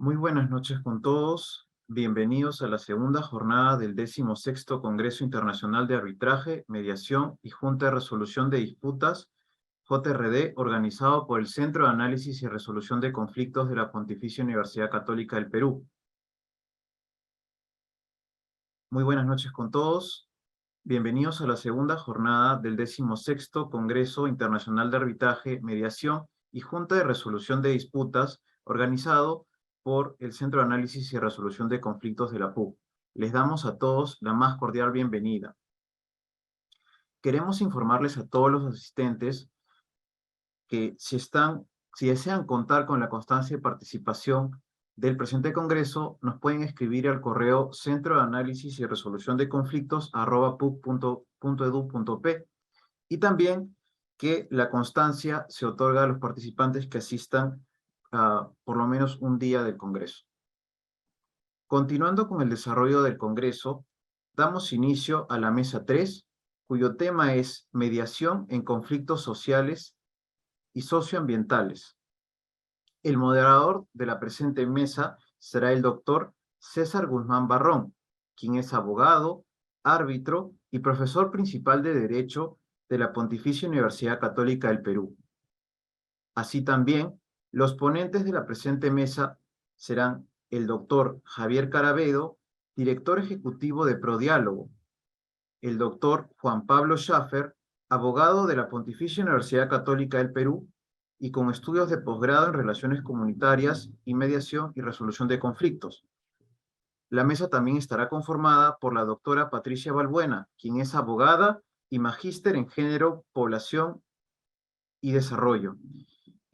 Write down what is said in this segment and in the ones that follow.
Muy buenas noches con todos. Bienvenidos a la segunda jornada del 16º Congreso Internacional de Arbitraje, Mediación y Junta de Resolución de Disputas, JRD, organizado por el Centro de Análisis y Resolución de Conflictos de la Pontificia Universidad Católica del Perú. Muy buenas noches con todos. Bienvenidos a la segunda jornada del 16º Congreso Internacional de Arbitraje, Mediación y Junta de Resolución de Disputas, organizado por el Centro de Análisis y Resolución de Conflictos de la PUC. Les damos a todos la más cordial bienvenida. Queremos informarles a todos los asistentes que si desean contar con la constancia de participación del presente Congreso, nos pueden escribir al correo Centro de Análisis y Resolución de Conflictos @puc.edu.p, y también que la constancia se otorga a los participantes que asistan por lo menos un día del Congreso. Continuando con el desarrollo del Congreso, damos inicio a la mesa 3, cuyo tema es mediación en conflictos sociales y socioambientales. El moderador de la presente mesa será el doctor César Guzmán Barrón, quien es abogado, árbitro y profesor principal de Derecho de la Pontificia Universidad Católica del Perú. Así también, los ponentes de la presente mesa serán el doctor Javier Carabedo, director ejecutivo de Prodiálogo, el doctor Juan Pablo Schaffer, abogado de la Pontificia Universidad Católica del Perú y con estudios de posgrado en Relaciones Comunitarias y Mediación y Resolución de Conflictos. La mesa también estará conformada por la doctora Patricia Balbuena, quien es abogada y magíster en Género, Población y Desarrollo.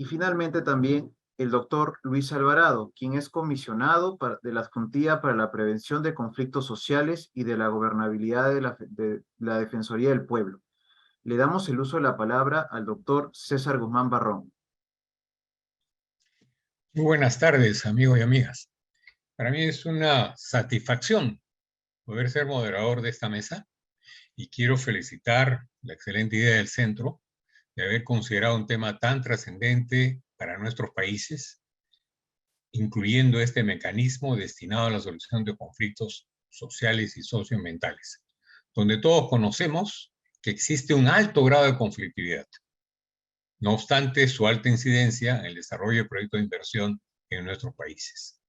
Y finalmente también el doctor Luis Alvarado, quien es comisionado de la Juntía para la Prevención de Conflictos Sociales y de la Gobernabilidad de la Defensoría del Pueblo. Le damos el uso de la palabra al doctor César Guzmán Barrón. Muy buenas tardes, amigos y amigas. Para mí es una satisfacción poder ser moderador de esta mesa y quiero felicitar la excelente idea del centro de haber considerado un tema tan trascendente para nuestros países, incluyendo este mecanismo destinado a la solución de conflictos sociales y socioambientales, donde todos conocemos que existe un alto grado de conflictividad. No obstante su alta incidencia en el desarrollo de proyectos de inversión en nuestros países.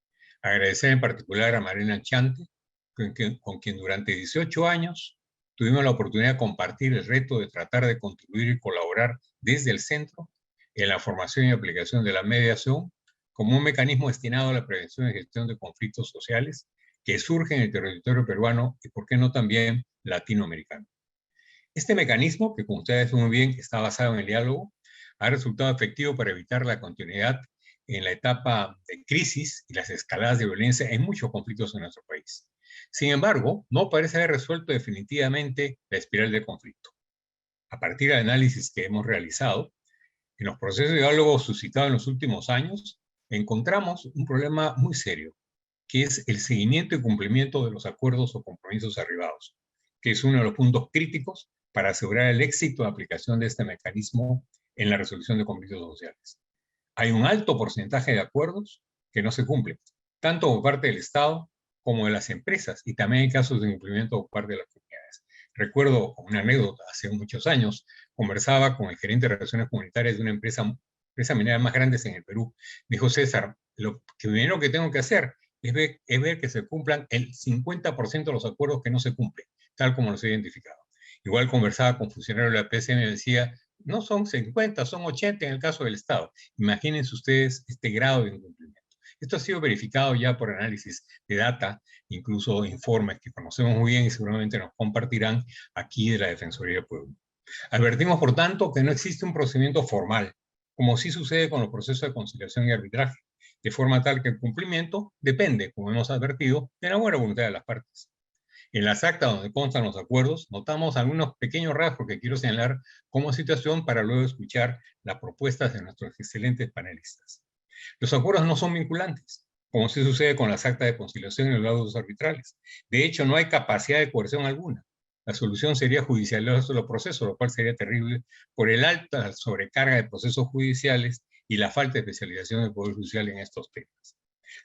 Agradecer en particular a Marina Chante, con quien durante 18 años tuvimos la oportunidad de compartir el reto de tratar de contribuir y colaborar desde el centro en la formación y aplicación de la mediación como un mecanismo destinado a la prevención y gestión de conflictos sociales que surgen en el territorio peruano y, por qué no, también latinoamericano. Este mecanismo, que como ustedes saben muy bien está basado en el diálogo, ha resultado efectivo para evitar la continuidad en la etapa de crisis y las escaladas de violencia en muchos conflictos en nuestro país. Sin embargo, no parece haber resuelto definitivamente la espiral de conflicto. A partir del análisis que hemos realizado, en los procesos de diálogo suscitados en los últimos años, encontramos un problema muy serio, que es el seguimiento y cumplimiento de los acuerdos o compromisos arribados, que es uno de los puntos críticos para asegurar el éxito de aplicación de este mecanismo en la resolución de conflictos sociales. Hay un alto porcentaje de acuerdos que no se cumplen, tanto por parte del Estado como de las empresas, y también hay casos de incumplimiento por parte de las comunidades. Recuerdo una anécdota, hace muchos años, conversaba con el gerente de Relaciones Comunitarias de una empresa minera más grande en el Perú. Dijo: César, lo primero que tengo que hacer es ver que se cumplan el 50% de los acuerdos que no se cumplen, tal como los he identificado. Igual conversaba con funcionarios de la PCM y me decía: no son 50, son 80 en el caso del Estado. Imagínense ustedes este grado de incumplimiento. Esto ha sido verificado ya por análisis de data, incluso informes que conocemos muy bien y seguramente nos compartirán aquí de la Defensoría del Pueblo. Advertimos, por tanto, que no existe un procedimiento formal, como sí sucede con los procesos de conciliación y arbitraje, de forma tal que el cumplimiento depende, como hemos advertido, de la buena voluntad de las partes. En las actas donde constan los acuerdos, notamos algunos pequeños rasgos que quiero señalar como situación para luego escuchar las propuestas de nuestros excelentes panelistas. Los acuerdos no son vinculantes, como sí sucede con las actas de conciliación y los laudos arbitrales. De hecho, no hay capacidad de coerción alguna. La solución sería judicializar los procesos, lo cual sería terrible por el alta sobrecarga de procesos judiciales y la falta de especialización del Poder Judicial en estos temas.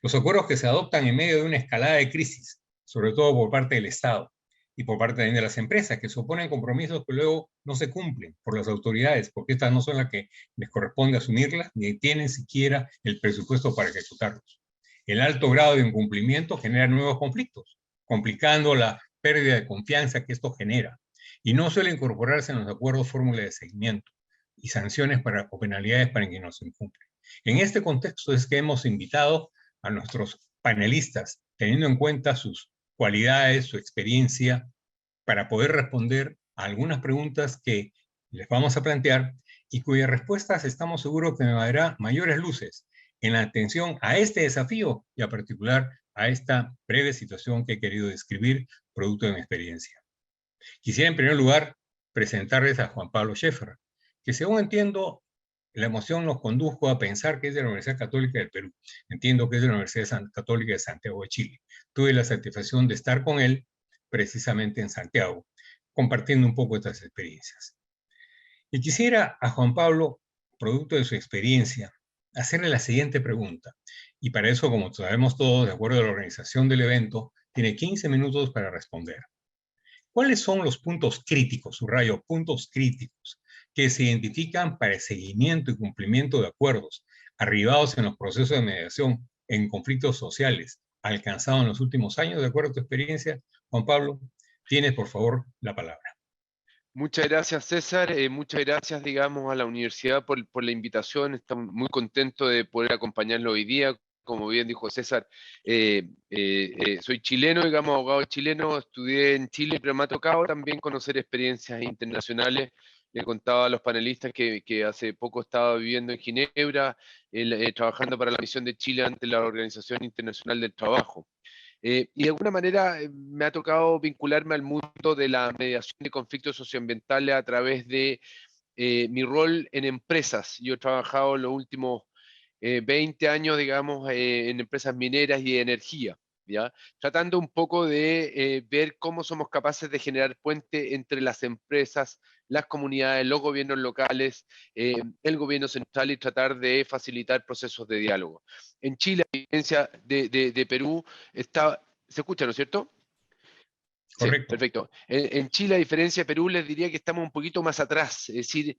Los acuerdos que se adoptan en medio de una escalada de crisis, sobre todo por parte del Estado y por parte también de las empresas, que se oponen compromisos que luego no se cumplen por las autoridades, porque estas no son las que les corresponde asumirlas, ni tienen siquiera el presupuesto para ejecutarlos. El alto grado de incumplimiento genera nuevos conflictos, complicando la pérdida de confianza que esto genera. Y no suele incorporarse en los acuerdos fórmula de seguimiento y sanciones o penalidades para quien no se incumple. En este contexto es que hemos invitado a nuestros panelistas, teniendo en cuenta sus cualidades, su experiencia, para poder responder a algunas preguntas que les vamos a plantear y cuyas respuestas estamos seguros que me dará mayores luces en la atención a este desafío y en particular a esta breve situación que he querido describir, producto de mi experiencia. Quisiera en primer lugar presentarles a Juan Pablo Scheffer, que según entiendo, la emoción nos condujo a pensar que es de la Universidad Católica del Perú. Entiendo que es de la Universidad Católica de Santiago de Chile. Tuve la satisfacción de estar con él precisamente en Santiago, compartiendo un poco estas experiencias. Y quisiera a Juan Pablo, producto de su experiencia, hacerle la siguiente pregunta. Y para eso, como sabemos todos, de acuerdo a la organización del evento, tiene 15 minutos para responder. ¿Cuáles son los puntos críticos, subrayo, puntos críticos, que se identifican para el seguimiento y cumplimiento de acuerdos arribados en los procesos de mediación en conflictos sociales alcanzados en los últimos años, de acuerdo a tu experiencia? Juan Pablo, tienes por favor la palabra. Muchas gracias, César. Muchas gracias, digamos, a la universidad por la invitación. Estamos muy contentos de poder acompañarlo hoy día. Como bien dijo César, soy chileno, digamos, abogado chileno, estudié en Chile, pero me ha tocado también conocer experiencias internacionales. Le contaba a los panelistas que hace poco estaba viviendo en Ginebra, trabajando para la misión de Chile ante la Organización Internacional del Trabajo. Y de alguna manera me ha tocado vincularme al mundo de la mediación de conflictos socioambientales a través de mi rol en empresas. Yo he trabajado los últimos 20 años, digamos, en empresas mineras y de energía, ¿ya? Tratando un poco de ver cómo somos capaces de generar puente entre las empresas, las comunidades, los gobiernos locales, el gobierno central y tratar de facilitar procesos de diálogo. En Chile, a diferencia de Perú, está, ¿se escucha, no es cierto? Sí, Correcto. perfecto. En Chile, a diferencia de Perú, les diría que estamos un poquito más atrás. Es decir,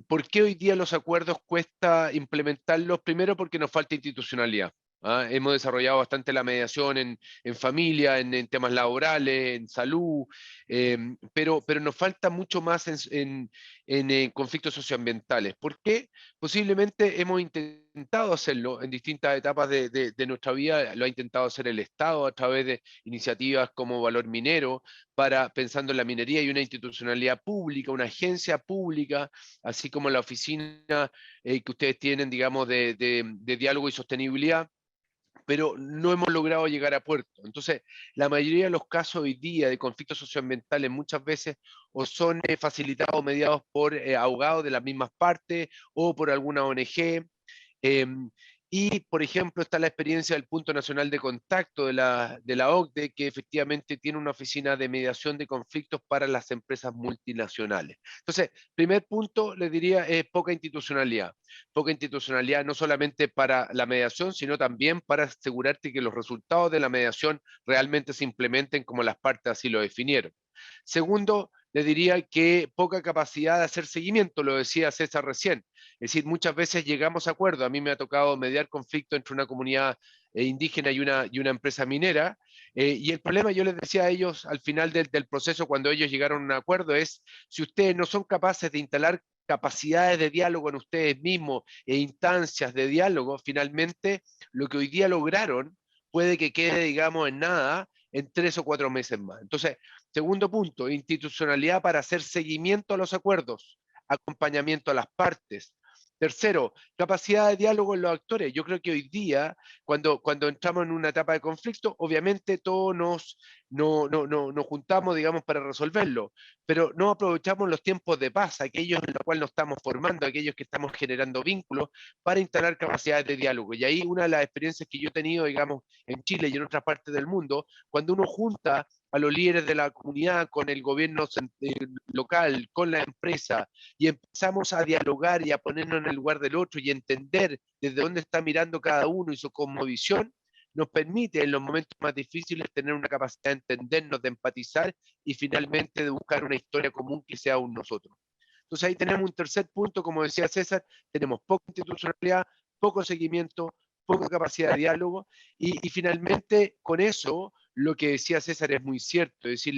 ¿por qué hoy día los acuerdos cuesta implementarlos? Primero porque nos falta institucionalidad. ¿Ah? Hemos desarrollado bastante la mediación en familia, en temas laborales, en salud, pero nos falta mucho más en conflictos socioambientales. ¿Por qué? Posiblemente hemos intentado hacerlo en distintas etapas de nuestra vida, lo ha intentado hacer el Estado a través de iniciativas como Valor Minero, pensando en la minería y una institucionalidad pública, una agencia pública, así como la oficina que ustedes tienen, digamos, de diálogo y sostenibilidad, pero no hemos logrado llegar a puerto. Entonces, la mayoría de los casos hoy día de conflictos socioambientales muchas veces o son facilitados o mediados por abogados de las mismas partes o por alguna ONG. Y, por ejemplo, está la experiencia del Punto Nacional de Contacto de la OCDE, que efectivamente tiene una oficina de mediación de conflictos para las empresas multinacionales. Entonces, primer punto, le diría, es poca institucionalidad. Poca institucionalidad no solamente para la mediación, sino también para asegurarte que los resultados de la mediación realmente se implementen como las partes así lo definieron. Segundo, le diría que poca capacidad de hacer seguimiento, lo decía César recién. Es decir, muchas veces llegamos a acuerdos. A mí me ha tocado mediar conflicto entre una comunidad indígena y una empresa minera. Y el problema, yo les decía a ellos al final del proceso, cuando ellos llegaron a un acuerdo, es si ustedes no son capaces de instalar capacidades de diálogo en ustedes mismos e instancias de diálogo, finalmente lo que hoy día lograron puede que quede, digamos, en nada en 3 o 4 meses más. Entonces, segundo punto, institucionalidad para hacer seguimiento a los acuerdos, acompañamiento a las partes. Tercero, capacidad de diálogo en los actores. Yo creo que hoy día, cuando entramos en una etapa de conflicto, obviamente todos nos juntamos, digamos, para resolverlo, pero no aprovechamos los tiempos de paz, aquellos en los cuales nos estamos formando, aquellos que estamos generando vínculos para instalar capacidades de diálogo. Y ahí una de las experiencias que yo he tenido, digamos, en Chile y en otras partes del mundo, cuando uno junta a los líderes de la comunidad, con el gobierno local, con la empresa, y empezamos a dialogar y a ponernos en el lugar del otro y entender desde dónde está mirando cada uno y su cosmovisión, nos permite en los momentos más difíciles tener una capacidad de entendernos, de empatizar y finalmente de buscar una historia común que sea un nosotros. Entonces ahí tenemos un tercer punto, como decía César, tenemos poca institucionalidad, poco seguimiento, poca capacidad de diálogo y finalmente con eso lo que decía César es muy cierto, es decir,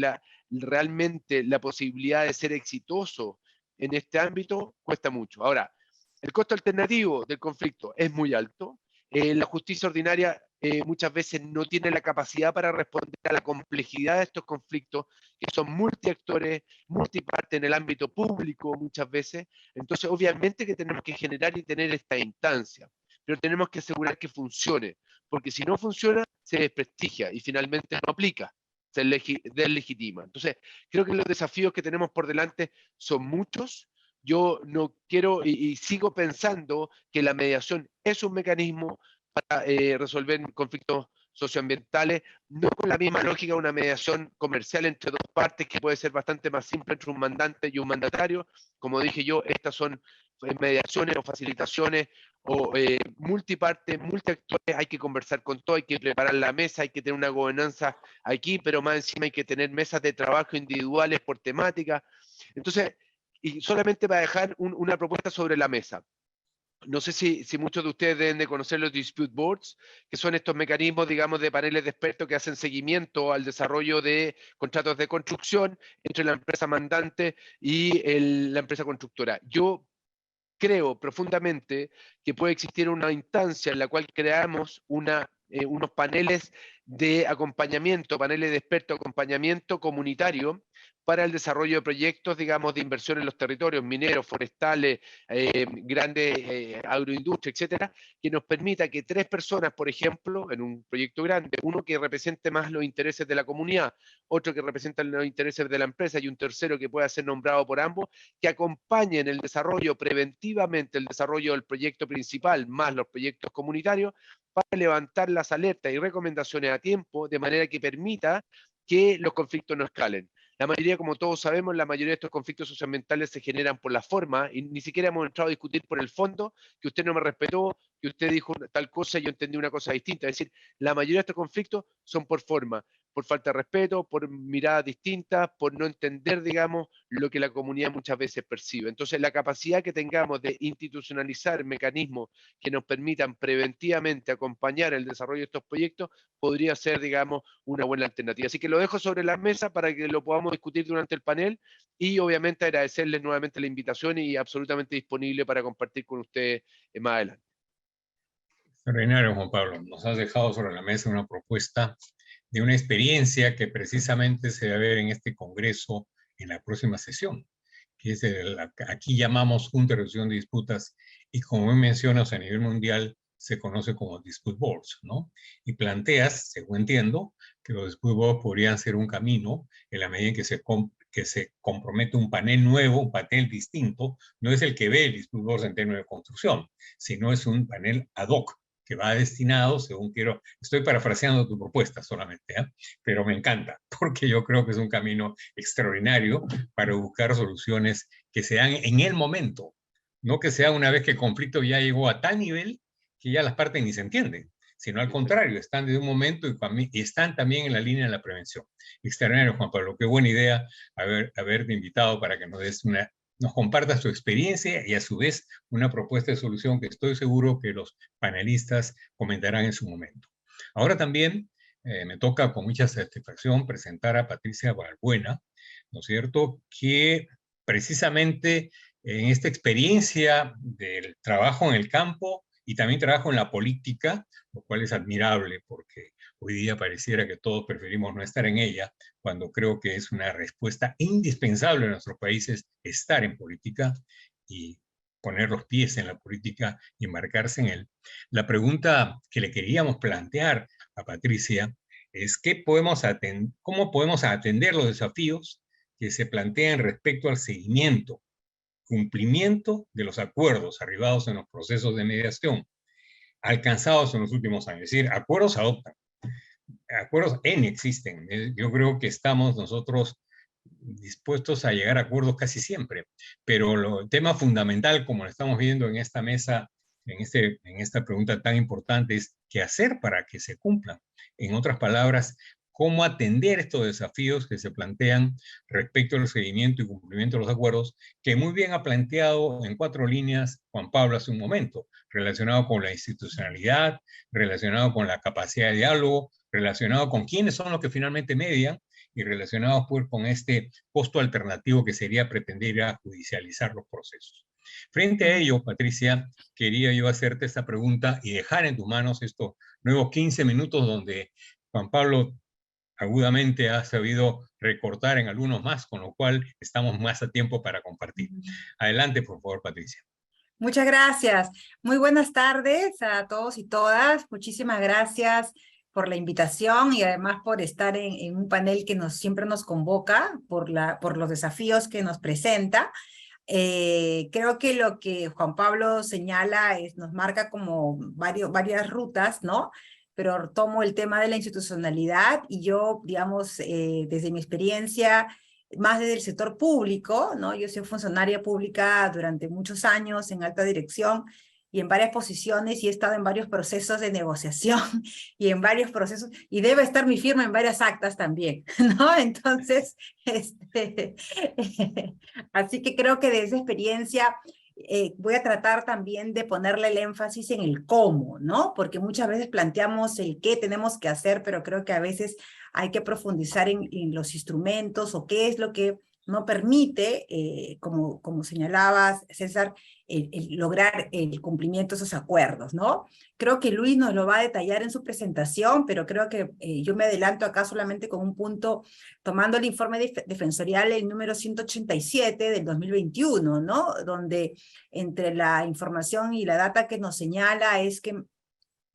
realmente la posibilidad de ser exitoso en este ámbito cuesta mucho. Ahora, el costo alternativo del conflicto es muy alto, la justicia ordinaria muchas veces no tiene la capacidad para responder a la complejidad de estos conflictos, que son multiactores, multiparte en el ámbito público muchas veces. Entonces, obviamente que tenemos que generar y tener esta instancia, pero tenemos que asegurar que funcione, porque si no funciona, se desprestigia y finalmente no aplica, se deslegitima. Entonces, creo que los desafíos que tenemos por delante son muchos. Yo no quiero y sigo pensando que la mediación es un mecanismo para resolver conflictos socioambientales, no con la misma lógica de una mediación comercial entre dos partes, que puede ser bastante más simple entre un mandante y un mandatario. Como dije yo, estas son mediaciones o facilitaciones o multiparte, multiactores, hay que conversar con todo, hay que preparar la mesa, hay que tener una gobernanza aquí, pero más encima hay que tener mesas de trabajo individuales por temática. Entonces, y solamente para dejar una propuesta sobre la mesa. No sé si muchos de ustedes deben de conocer los dispute boards, que son estos mecanismos, digamos, de paneles de expertos que hacen seguimiento al desarrollo de contratos de construcción entre la empresa mandante y la empresa constructora. Yo creo profundamente que puede existir una instancia en la cual creamos unos paneles de acompañamiento, paneles de expertos de acompañamiento comunitario para el desarrollo de proyectos, digamos, de inversión en los territorios mineros, forestales, grandes agroindustria, etcétera, que nos permita que 3 personas, por ejemplo, en un proyecto grande, uno que represente más los intereses de la comunidad, otro que representa los intereses de la empresa y un tercero que pueda ser nombrado por ambos, que acompañen el desarrollo preventivamente, el desarrollo del proyecto principal, más los proyectos comunitarios, para levantar las alertas y recomendaciones a tiempo, de manera que permita que los conflictos no escalen. La mayoría, como todos sabemos, la mayoría de estos conflictos socioambientales se generan por la forma y ni siquiera hemos entrado a discutir por el fondo, que usted no me respetó, que usted dijo tal cosa y yo entendí una cosa distinta. Es decir, la mayoría de estos conflictos son por forma, por falta de respeto, por miradas distintas, por no entender, digamos, lo que la comunidad muchas veces percibe. Entonces, la capacidad que tengamos de institucionalizar mecanismos que nos permitan preventivamente acompañar el desarrollo de estos proyectos podría ser, digamos, una buena alternativa. Así que lo dejo sobre la mesa para que lo podamos discutir durante el panel y obviamente agradecerles nuevamente la invitación y absolutamente disponible para compartir con ustedes más adelante. Extraordinario, Juan Pablo. Nos has dejado sobre la mesa una propuesta de una experiencia que precisamente se va a ver en este congreso en la próxima sesión, que es aquí llamamos Junta de Resolución de Disputas y como mencionas a nivel mundial se conoce como Dispute Boards, ¿no? Y planteas, según entiendo, que los Dispute Boards podrían ser un camino en la medida en que se compromete un panel nuevo, un panel distinto, no es el que ve el Dispute Boards en términos de construcción, sino es un panel ad hoc que va destinado, según quiero, estoy parafraseando tu propuesta solamente, ¿eh? Pero me encanta, porque yo creo que es un camino extraordinario para buscar soluciones que sean en el momento, no que sea una vez que el conflicto ya llegó a tal nivel que ya las partes ni se entienden, sino al contrario, están desde un momento y están también en la línea de la prevención. Extraordinario, Juan Pablo, qué buena idea haberte invitado para que nos compartas tu experiencia y a su vez una propuesta de solución que estoy seguro que los panelistas comentarán en su momento. Ahora también me toca con mucha satisfacción presentar a Patricia Balbuena, ¿no es cierto?, que precisamente en esta experiencia del trabajo en el campo y también trabajo en la política, lo cual es admirable porque hoy día pareciera que todos preferimos no estar en ella, cuando creo que es una respuesta indispensable en nuestros países estar en política y poner los pies en la política y embarcarse en él. La pregunta que le queríamos plantear a Patricia es ¿cómo podemos atender los desafíos que se plantean respecto al seguimiento, cumplimiento de los acuerdos arribados en los procesos de mediación alcanzados en los últimos años? Es decir, acuerdos se adoptan, acuerdos existen. Yo creo que estamos nosotros dispuestos a llegar a acuerdos casi siempre, pero el tema fundamental, como lo estamos viendo en esta mesa, en esta pregunta tan importante, es qué hacer para que se cumplan. En otras palabras, cómo atender estos desafíos que se plantean respecto al seguimiento y cumplimiento de los acuerdos, que muy bien ha planteado en 4 líneas Juan Pablo hace un momento, relacionado con la institucionalidad, relacionado con la capacidad de diálogo, relacionado con quiénes son los que finalmente median, y relacionados pues, con este costo alternativo que sería pretender a judicializar los procesos. Frente a ello, Patricia, quería yo hacerte esta pregunta y dejar en tus manos estos nuevos 15 minutos donde Juan Pablo agudamente ha sabido recortar en algunos más, con lo cual estamos más a tiempo para compartir. Adelante, por favor, Patricia. Muchas gracias. Muy buenas tardes a todos y todas. Muchísimas gracias por la invitación y además por estar en un panel que siempre nos convoca por los desafíos que nos presenta. Creo que lo que Juan Pablo señala nos marca como varias rutas, ¿no? Pero tomo el tema de la institucionalidad y yo, digamos, desde mi experiencia, más desde el sector público, ¿no? Yo soy funcionaria pública durante muchos años en alta dirección y en varias posiciones y he estado en varios procesos de negociación y en varios procesos, y debe estar mi firma en varias actas también, ¿no? Entonces, así que creo que de esa experiencia voy a tratar también de ponerle el énfasis en el cómo, ¿no? Porque muchas veces planteamos el qué tenemos que hacer, pero creo que a veces hay que profundizar en los instrumentos o qué es lo que no permite, como señalabas, César, lograr el cumplimiento de esos acuerdos, ¿no? Creo que Luis nos lo va a detallar en su presentación, pero creo que yo me adelanto acá solamente con un punto, tomando el informe defensorial, el número 187 del 2021, ¿no? Donde entre la información y la data que nos señala es que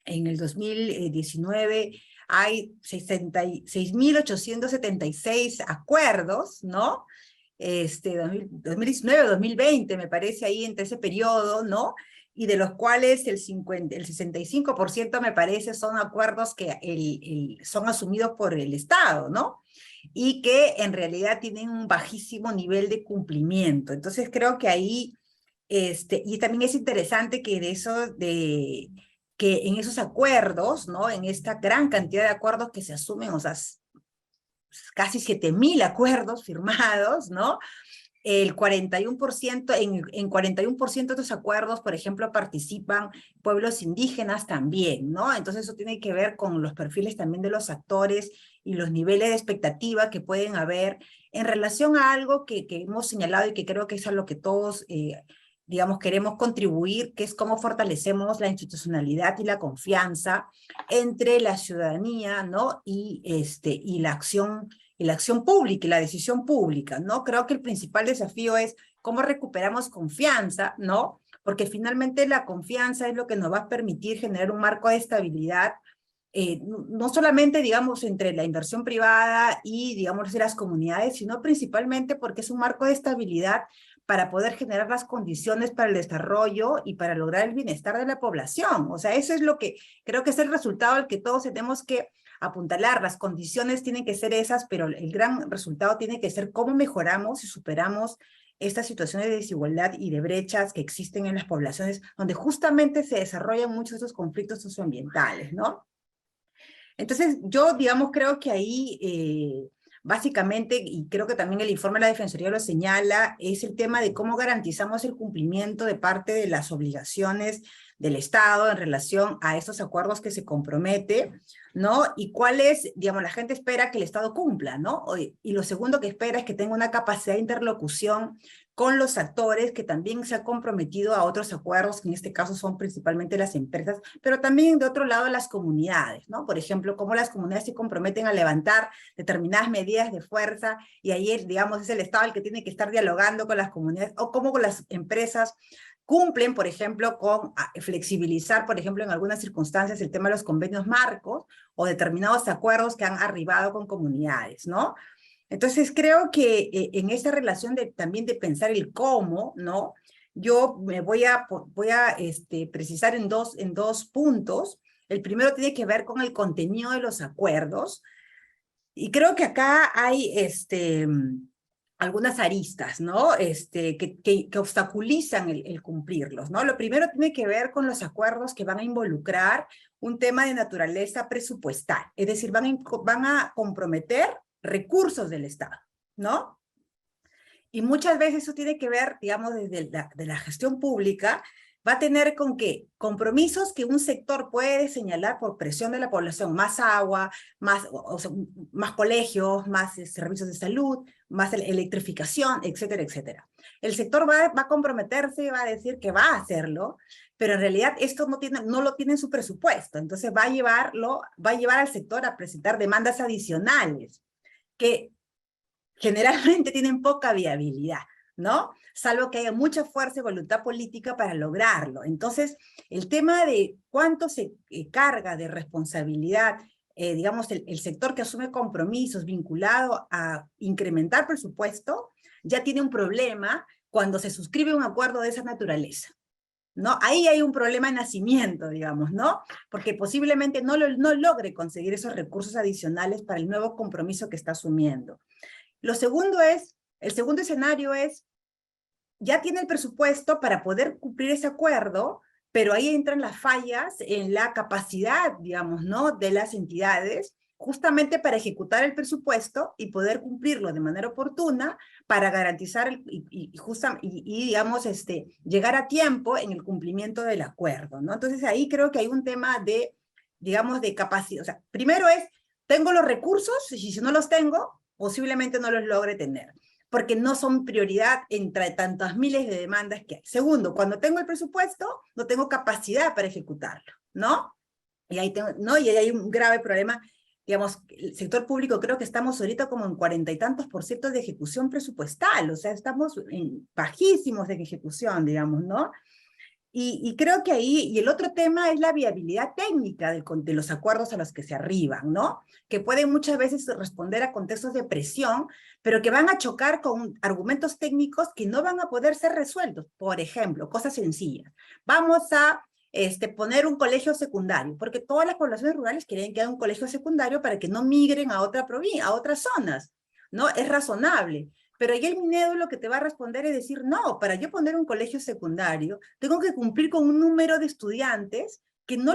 en el 2019 hay 6.876 acuerdos, ¿no? 2019-2020 me parece ahí entre ese periodo, ¿no? Y de los cuales el 65% me parece son acuerdos que son asumidos por el Estado, ¿no? Y que en realidad tienen un bajísimo nivel de cumplimiento. Entonces creo que ahí, y también es interesante que que en esos acuerdos, ¿no? En esta gran cantidad de acuerdos que se asumen, o sea, casi 7.000 acuerdos firmados, ¿no? El 41%, en 41% de estos acuerdos, por ejemplo, participan pueblos indígenas también, ¿no? Entonces eso tiene que ver con los perfiles también de los actores y los niveles de expectativa que pueden haber en relación a algo que hemos señalado y que creo que es a lo que todos, digamos, queremos contribuir, que es cómo fortalecemos la institucionalidad y la confianza entre la ciudadanía, ¿no? Y la acción pública y la decisión pública, ¿no? Creo que el principal desafío es cómo recuperamos confianza, ¿no? Porque finalmente la confianza es lo que nos va a permitir generar un marco de estabilidad, no solamente, digamos, entre la inversión privada y, digamos, de las comunidades, sino principalmente porque es un marco de estabilidad para poder generar las condiciones para el desarrollo y para lograr el bienestar de la población. O sea, eso es lo que creo que es el resultado al que todos tenemos que apuntalar. Las condiciones tienen que ser esas, pero el gran resultado tiene que ser cómo mejoramos y superamos estas situaciones de desigualdad y de brechas que existen en las poblaciones, donde justamente se desarrollan muchos de estos conflictos socioambientales, ¿no? Entonces, yo, digamos, creo que ahí, básicamente, y creo que también el informe de la Defensoría lo señala, es el tema de cómo garantizamos el cumplimiento de parte de las obligaciones del Estado en relación a estos acuerdos que se compromete, ¿no? Y cuál es, digamos, la gente espera que el Estado cumpla, ¿no? Y lo segundo que espera es que tenga una capacidad de interlocución con los actores que también se han comprometido a otros acuerdos, que en este caso son principalmente las empresas, pero también de otro lado las comunidades, ¿no? Por ejemplo, cómo las comunidades se comprometen a levantar determinadas medidas de fuerza, y ahí, digamos, es el Estado el que tiene que estar dialogando con las comunidades, o cómo las empresas cumplen, por ejemplo, con flexibilizar, por ejemplo, en algunas circunstancias el tema de los convenios marcos, o determinados acuerdos que han arribado con comunidades, ¿no? Entonces creo que en esta relación también de pensar el cómo, ¿no? Yo me voy a precisar en dos puntos. El primero tiene que ver con el contenido de los acuerdos, y creo que acá hay algunas aristas, ¿no? Que obstaculizan el cumplirlos, ¿no? Lo primero tiene que ver con los acuerdos que van a involucrar un tema de naturaleza presupuestal, es decir, van a comprometer recursos del Estado, ¿no? Y muchas veces eso tiene que ver, digamos, desde de la gestión pública, va a tener con que compromisos que un sector puede señalar por presión de la población, más agua, más colegios, más servicios de salud, más electrificación, etcétera, etcétera. El sector va a comprometerse, va a decir que va a hacerlo, pero en realidad esto no lo tiene en su presupuesto, entonces va a llevar al sector a presentar demandas adicionales, que generalmente tienen poca viabilidad, ¿no? Salvo que haya mucha fuerza y voluntad política para lograrlo. Entonces, el tema de cuánto se carga de responsabilidad, digamos, el sector que asume compromisos vinculado a incrementar presupuesto, ya tiene un problema cuando se suscribe un acuerdo de esa naturaleza, ¿no? Ahí hay un problema de nacimiento, digamos, ¿no? Porque posiblemente no logre conseguir esos recursos adicionales para el nuevo compromiso que está asumiendo. El segundo escenario es, ya tiene el presupuesto para poder cumplir ese acuerdo, pero ahí entran las fallas en la capacidad, digamos, ¿no?, de las entidades, justamente para ejecutar el presupuesto y poder cumplirlo de manera oportuna para garantizar digamos, llegar a tiempo en el cumplimiento del acuerdo, ¿no? Entonces ahí creo que hay un tema de, digamos, de capacidad. O sea, primero es, tengo los recursos, y si no los tengo, posiblemente no los logre tener, porque no son prioridad entre tantas miles de demandas que hay. Segundo, cuando tengo el presupuesto, no tengo capacidad para ejecutarlo, ¿no? Y ahí hay un grave problema. Digamos, el sector público, creo que estamos ahorita como en 40 y tantos % de ejecución presupuestal, o sea, estamos bajísimos de ejecución, digamos, ¿no? Y creo que ahí, y el otro tema es la viabilidad técnica de los acuerdos a los que se arriban, ¿no? Que pueden muchas veces responder a contextos de presión, pero que van a chocar con argumentos técnicos que no van a poder ser resueltos. Por ejemplo, cosas sencillas. Vamos a poner un colegio secundario, porque todas las poblaciones rurales quieren que haya un colegio secundario para que no migren a otra provincia, a otras zonas, ¿no? Es razonable. Pero ahí el Minedu lo que te va a responder es decir, no, para yo poner un colegio secundario, tengo que cumplir con un número de estudiantes que no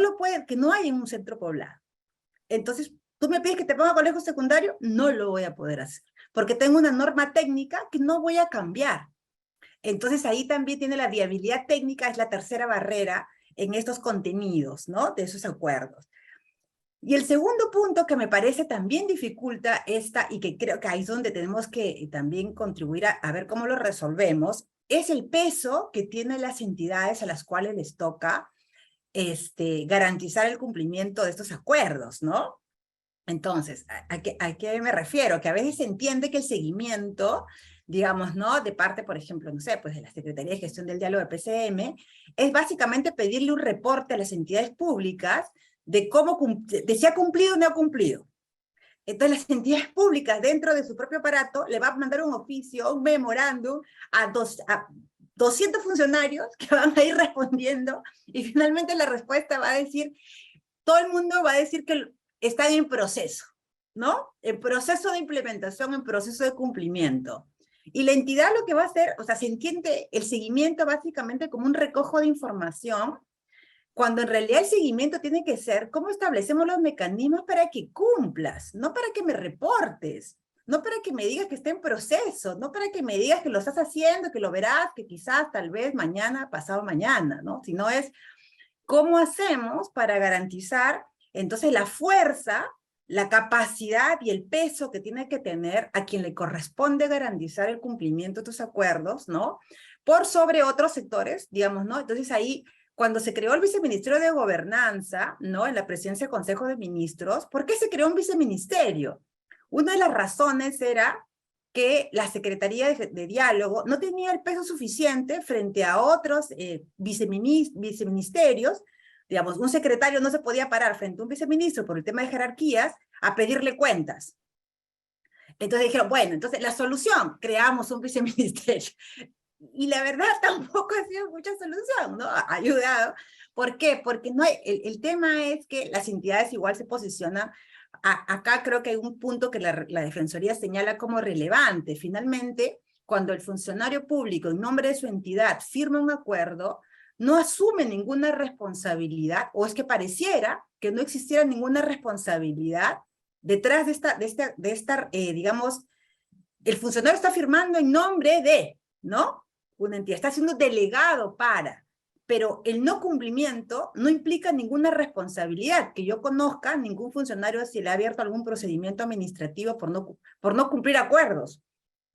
hay en un centro poblado. Entonces, tú me pides que te ponga colegio secundario, no lo voy a poder hacer, porque tengo una norma técnica que no voy a cambiar. Entonces, ahí también tiene la viabilidad técnica, es la tercera barrera en estos contenidos, ¿no?, de esos acuerdos. Y el segundo punto que me parece también dificulta y que creo que ahí es donde tenemos que también contribuir a ver cómo lo resolvemos, es el peso que tienen las entidades a las cuales les toca garantizar el cumplimiento de estos acuerdos, ¿no? Entonces, ¿a qué me refiero? Que a veces se entiende que el seguimiento, digamos, ¿no?, de parte, por ejemplo, no sé, pues de la Secretaría de Gestión del Diálogo de PCM, es básicamente pedirle un reporte a las entidades públicas de si ha cumplido o no ha cumplido. Entonces las entidades públicas dentro de su propio aparato le va a mandar un oficio, un memorándum a 200 funcionarios que van a ir respondiendo, y finalmente la respuesta va a decir, todo el mundo va a decir que está en proceso, ¿no? En proceso de implementación, en proceso de cumplimiento. Y la entidad lo que va a hacer, o sea, se entiende el seguimiento básicamente como un recojo de información, cuando en realidad el seguimiento tiene que ser cómo establecemos los mecanismos para que cumplas, no para que me reportes, no para que me digas que está en proceso, no para que me digas que lo estás haciendo, que lo verás, que quizás, tal vez, mañana, pasado mañana, ¿no? Sino es cómo hacemos para garantizar, entonces, la fuerza, la capacidad y el peso que tiene que tener a quien le corresponde garantizar el cumplimiento de estos acuerdos, ¿no? Por sobre otros sectores, digamos, ¿no? Entonces ahí, cuando se creó el Viceministerio de Gobernanza, ¿no?, en la presidencia del Consejo de Ministros, ¿por qué se creó un viceministerio? Una de las razones era que la Secretaría de Diálogo no tenía el peso suficiente frente a otros viceministerios. Digamos, un secretario no se podía parar frente a un viceministro por el tema de jerarquías a pedirle cuentas. Entonces dijeron, bueno, entonces la solución, creamos un viceministerio. y la verdad tampoco ha sido mucha solución, ¿no? Ha ayudado. ¿Por qué? Porque no hay, el tema es que las entidades igual se posicionan. Acá creo que hay un punto que la Defensoría señala como relevante. Finalmente, cuando el funcionario público, en nombre de su entidad, firma un acuerdo, no asume ninguna responsabilidad, o es que pareciera que no existiera ninguna responsabilidad detrás de esta digamos, el funcionario está firmando en nombre de, ¿no? Una entidad, está siendo delegado para, pero el no cumplimiento no implica ninguna responsabilidad. Que yo conozca, ningún funcionario se le ha abierto algún procedimiento administrativo por no cumplir acuerdos,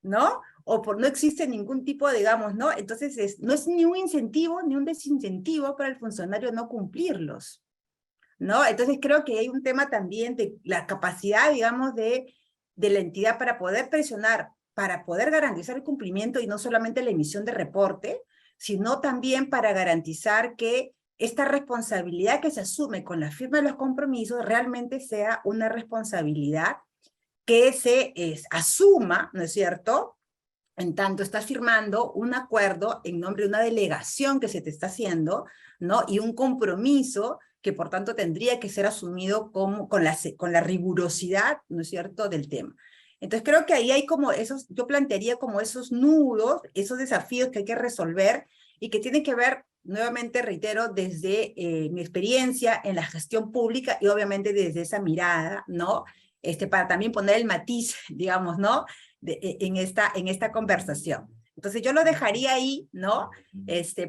¿no? O por no existe ningún tipo, digamos, ¿no? Entonces, no es ni un incentivo ni un desincentivo para el funcionario no cumplirlos, ¿no? Entonces creo que hay un tema también de la capacidad, digamos, de la entidad para poder presionar, para poder garantizar el cumplimiento y no solamente la emisión de reporte, sino también para garantizar que esta responsabilidad que se asume con la firma de los compromisos realmente sea una responsabilidad que se asuma, ¿no es cierto?, en tanto estás firmando un acuerdo en nombre de una delegación que se te está haciendo, ¿no? Y un compromiso que por tanto tendría que ser asumido con la rigurosidad, ¿no es cierto?, del tema. Entonces creo que ahí hay como esos, yo plantearía como esos nudos, esos desafíos que hay que resolver y que tienen que ver, nuevamente reitero, desde mi experiencia en la gestión pública y obviamente desde esa mirada, ¿no? Para también poner el matiz, digamos, ¿no?, en esta conversación. Entonces yo lo dejaría ahí, ¿no?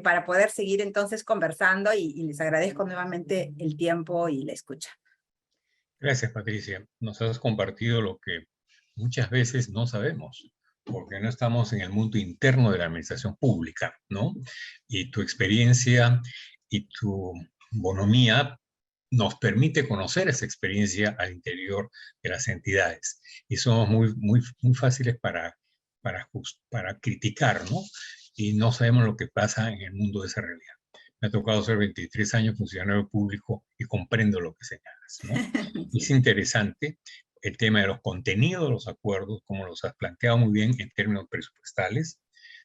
Para poder seguir entonces conversando y les agradezco nuevamente el tiempo y la escucha. Gracias, Patricia. Nos has compartido lo que muchas veces no sabemos, porque no estamos en el mundo interno de la administración pública, ¿no? Y tu experiencia y tu bonomía nos permite conocer esa experiencia al interior de las entidades. Y somos muy fáciles para criticar, ¿no? Y no sabemos lo que pasa en el mundo de esa realidad. Me ha tocado ser 23 años funcionario público y comprendo lo que señalas, ¿no? Es interesante el tema de los contenidos de los acuerdos, como los has planteado muy bien en términos presupuestales.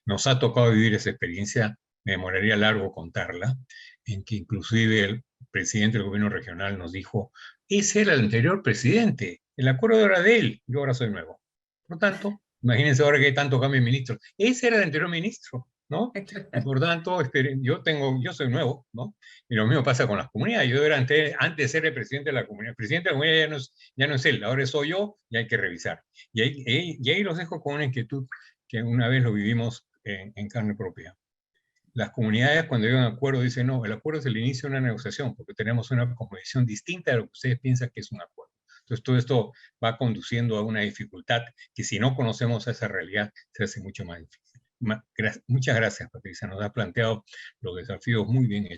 Nos ha tocado vivir esa experiencia, me demoraría largo contarla, en que inclusive el presidente del gobierno regional nos dijo, ese era el anterior presidente, el acuerdo era de él, yo ahora soy nuevo. Por lo tanto, imagínense ahora que hay tanto cambio de ministro, ese era el anterior ministro, ¿no? Y por tanto, yo soy nuevo, ¿no? Y lo mismo pasa con las comunidades. Yo era antes de ser el presidente de la comunidad. El presidente de la comunidad ya no es él, ahora soy yo y hay que revisar. Y ahí los dejo con una inquietud que una vez lo vivimos en carne propia. Las comunidades cuando llegan a un acuerdo dicen, no, el acuerdo es el inicio de una negociación, porque tenemos una composición distinta de lo que ustedes piensan que es un acuerdo. Entonces todo esto va conduciendo a una dificultad que si no conocemos esa realidad se hace mucho más difícil. Muchas gracias, Patricia. Nos ha planteado los desafíos muy bien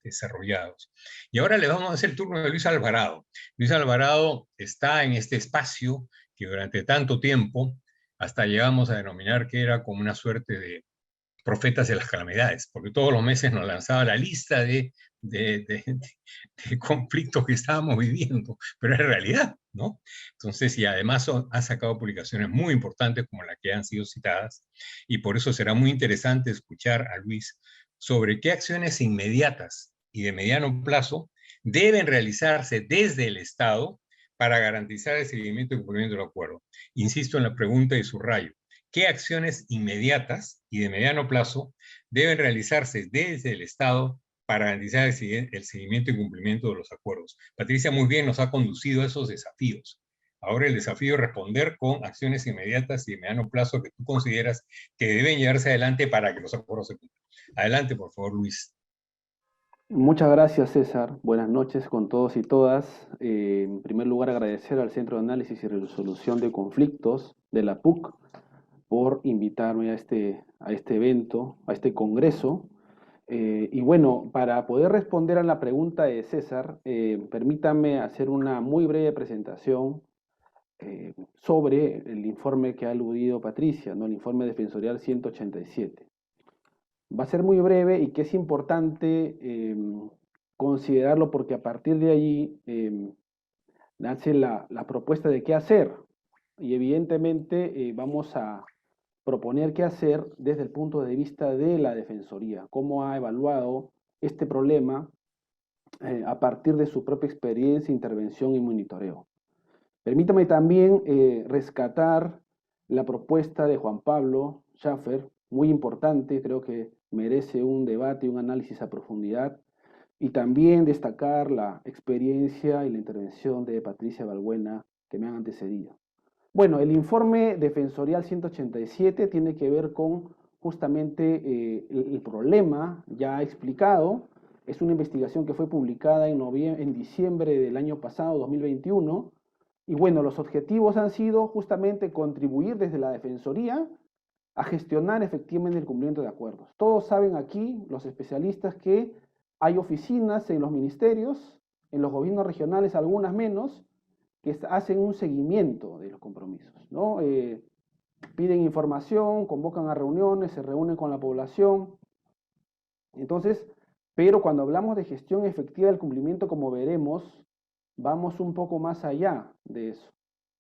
desarrollados. Y ahora le vamos a hacer el turno de Luis Alvarado. Luis Alvarado está en este espacio que durante tanto tiempo hasta llegamos a denominar que era como una suerte de profetas de las calamidades, porque todos los meses nos lanzaba la lista de conflictos que estábamos viviendo, pero es realidad, ¿no? Entonces, y además ha sacado publicaciones muy importantes como las que han sido citadas, y por eso será muy interesante escuchar a Luis sobre qué acciones inmediatas y de mediano plazo deben realizarse desde el Estado para garantizar el seguimiento y cumplimiento del acuerdo. Insisto en la pregunta y subrayo. ¿Qué acciones inmediatas y de mediano plazo deben realizarse desde el Estado para garantizar el seguimiento y cumplimiento de los acuerdos? Patricia muy bien nos ha conducido a esos desafíos. Ahora el desafío es responder con acciones inmediatas y de mediano plazo que tú consideras que deben llevarse adelante para que los acuerdos se cumplan. Adelante, por favor, Luis. Muchas gracias, César. Buenas noches con todos y todas. En primer lugar, agradecer al Centro de Análisis y Resolución de Conflictos de la PUC por invitarme a este evento, a este congreso. Y bueno, para poder responder a la pregunta de César, permítame hacer una muy breve presentación sobre el informe que ha aludido Patricia, ¿no? El informe defensorial 187. Va a ser muy breve y que es importante considerarlo porque a partir de allí nace la propuesta de qué hacer. Y evidentemente vamos a proponer qué hacer desde el punto de vista de la Defensoría, cómo ha evaluado este problema a partir de su propia experiencia, intervención y monitoreo. Permítame también rescatar la propuesta de Juan Pablo Schaffer, muy importante, creo que merece un debate y un análisis a profundidad, y también destacar la experiencia y la intervención de Patricia Balbuena que me han antecedido. Bueno, el informe defensorial 187 tiene que ver con justamente el problema ya explicado. Es una investigación que fue publicada en diciembre del año pasado, 2021. Y bueno, los objetivos han sido justamente contribuir desde la Defensoría a gestionar efectivamente el cumplimiento de acuerdos. Todos saben aquí, los especialistas, que hay oficinas en los ministerios, en los gobiernos regionales, algunas menos, que hacen un seguimiento de los compromisos, ¿no? Piden información, convocan a reuniones, se reúnen con la población. Entonces, pero cuando hablamos de gestión efectiva del cumplimiento, como veremos, vamos un poco más allá de eso,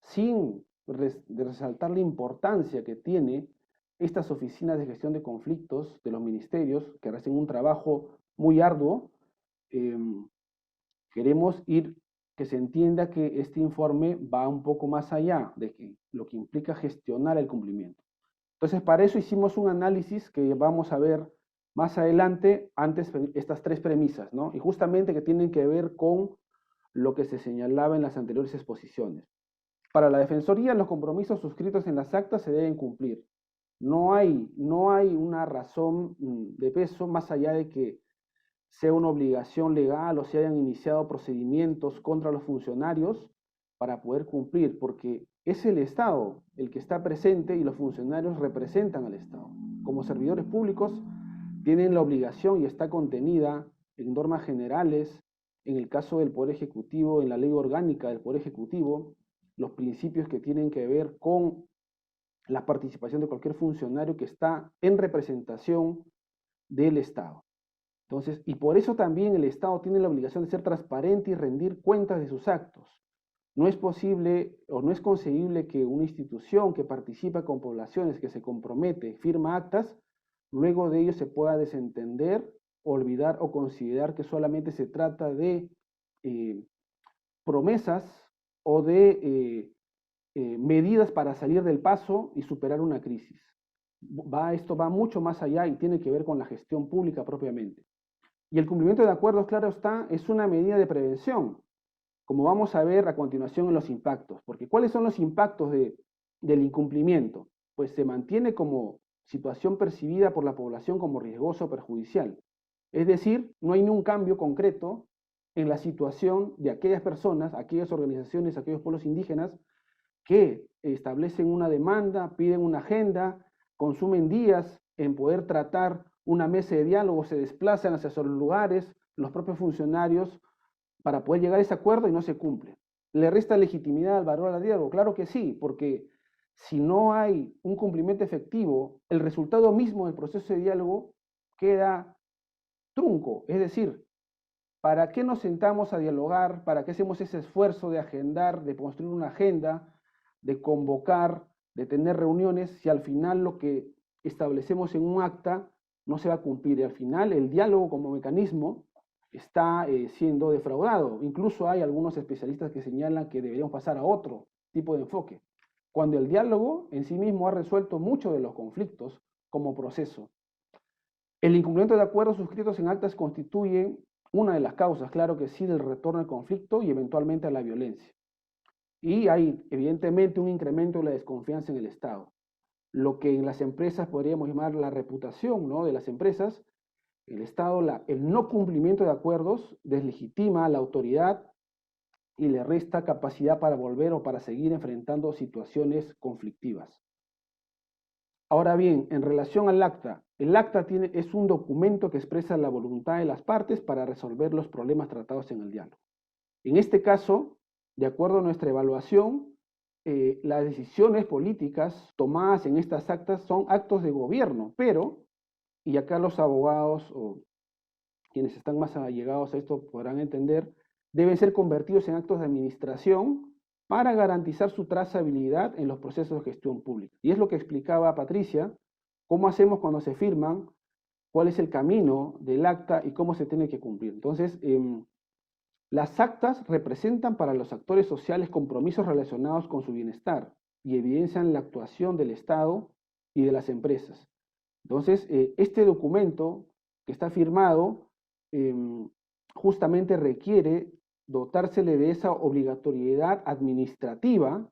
sin resaltar la importancia que tiene estas oficinas de gestión de conflictos de los ministerios, que hacen un trabajo muy arduo. Queremos que se entienda que este informe va un poco más allá de lo que implica gestionar el cumplimiento. Entonces, para eso hicimos un análisis que vamos a ver más adelante, antes estas tres premisas, ¿no? Y justamente que tienen que ver con lo que se señalaba en las anteriores exposiciones. Para la Defensoría, los compromisos suscritos en las actas se deben cumplir. No hay una razón de peso más allá de que sea una obligación legal o se hayan iniciado procedimientos contra los funcionarios para poder cumplir, porque es el Estado el que está presente y los funcionarios representan al Estado. Como servidores públicos tienen la obligación y está contenida en normas generales, en el caso del Poder Ejecutivo, en la ley orgánica del Poder Ejecutivo, los principios que tienen que ver con la participación de cualquier funcionario que está en representación del Estado. Entonces, y por eso también el Estado tiene la obligación de ser transparente y rendir cuentas de sus actos. No es posible o no es concebible que una institución que participa con poblaciones, que se compromete, firma actas, luego de ello se pueda desentender, olvidar o considerar que solamente se trata de promesas o de medidas para salir del paso y superar una crisis. Esto va mucho más allá y tiene que ver con la gestión pública propiamente. Y el cumplimiento de acuerdos, claro está, es una medida de prevención, como vamos a ver a continuación en los impactos. Porque ¿cuáles son los impactos del incumplimiento? Pues se mantiene como situación percibida por la población como riesgosa o perjudicial. Es decir, no hay ningún cambio concreto en la situación de aquellas personas, aquellas organizaciones, aquellos pueblos indígenas que establecen una demanda, piden una agenda, consumen días en poder tratar una mesa de diálogo, se desplazan hacia esos lugares, los propios funcionarios, para poder llegar a ese acuerdo y no se cumple. ¿Le resta legitimidad al valor al diálogo? Claro que sí, porque si no hay un cumplimiento efectivo, el resultado mismo del proceso de diálogo queda trunco. Es decir, ¿para qué nos sentamos a dialogar? ¿Para qué hacemos ese esfuerzo de agendar, de construir una agenda, de convocar, de tener reuniones, si al final lo que establecemos en un acta no se va a cumplir? Y al final el diálogo como mecanismo está siendo defraudado. Incluso hay algunos especialistas que señalan que deberíamos pasar a otro tipo de enfoque, cuando el diálogo en sí mismo ha resuelto muchos de los conflictos como proceso. El incumplimiento de acuerdos suscritos en actas constituye una de las causas, claro que sí, del retorno al conflicto y eventualmente a la violencia. Y hay evidentemente un incremento de la desconfianza en el Estado. Lo que en las empresas podríamos llamar la reputación, ¿no?, de las empresas. El Estado, el no cumplimiento de acuerdos deslegitima a la autoridad y le resta capacidad para volver o para seguir enfrentando situaciones conflictivas. Ahora bien, en relación al acta, el acta es un documento que expresa la voluntad de las partes para resolver los problemas tratados en el diálogo. En este caso, de acuerdo a nuestra evaluación, las decisiones políticas tomadas en estas actas son actos de gobierno, pero, y acá los abogados o quienes están más allegados a esto podrán entender, deben ser convertidos en actos de administración para garantizar su trazabilidad en los procesos de gestión pública. Y es lo que explicaba Patricia, cómo hacemos cuando se firman, cuál es el camino del acta y cómo se tiene que cumplir. Entonces, las actas representan para los actores sociales compromisos relacionados con su bienestar y evidencian la actuación del Estado y de las empresas. Entonces, este documento que está firmado justamente requiere dotársele de esa obligatoriedad administrativa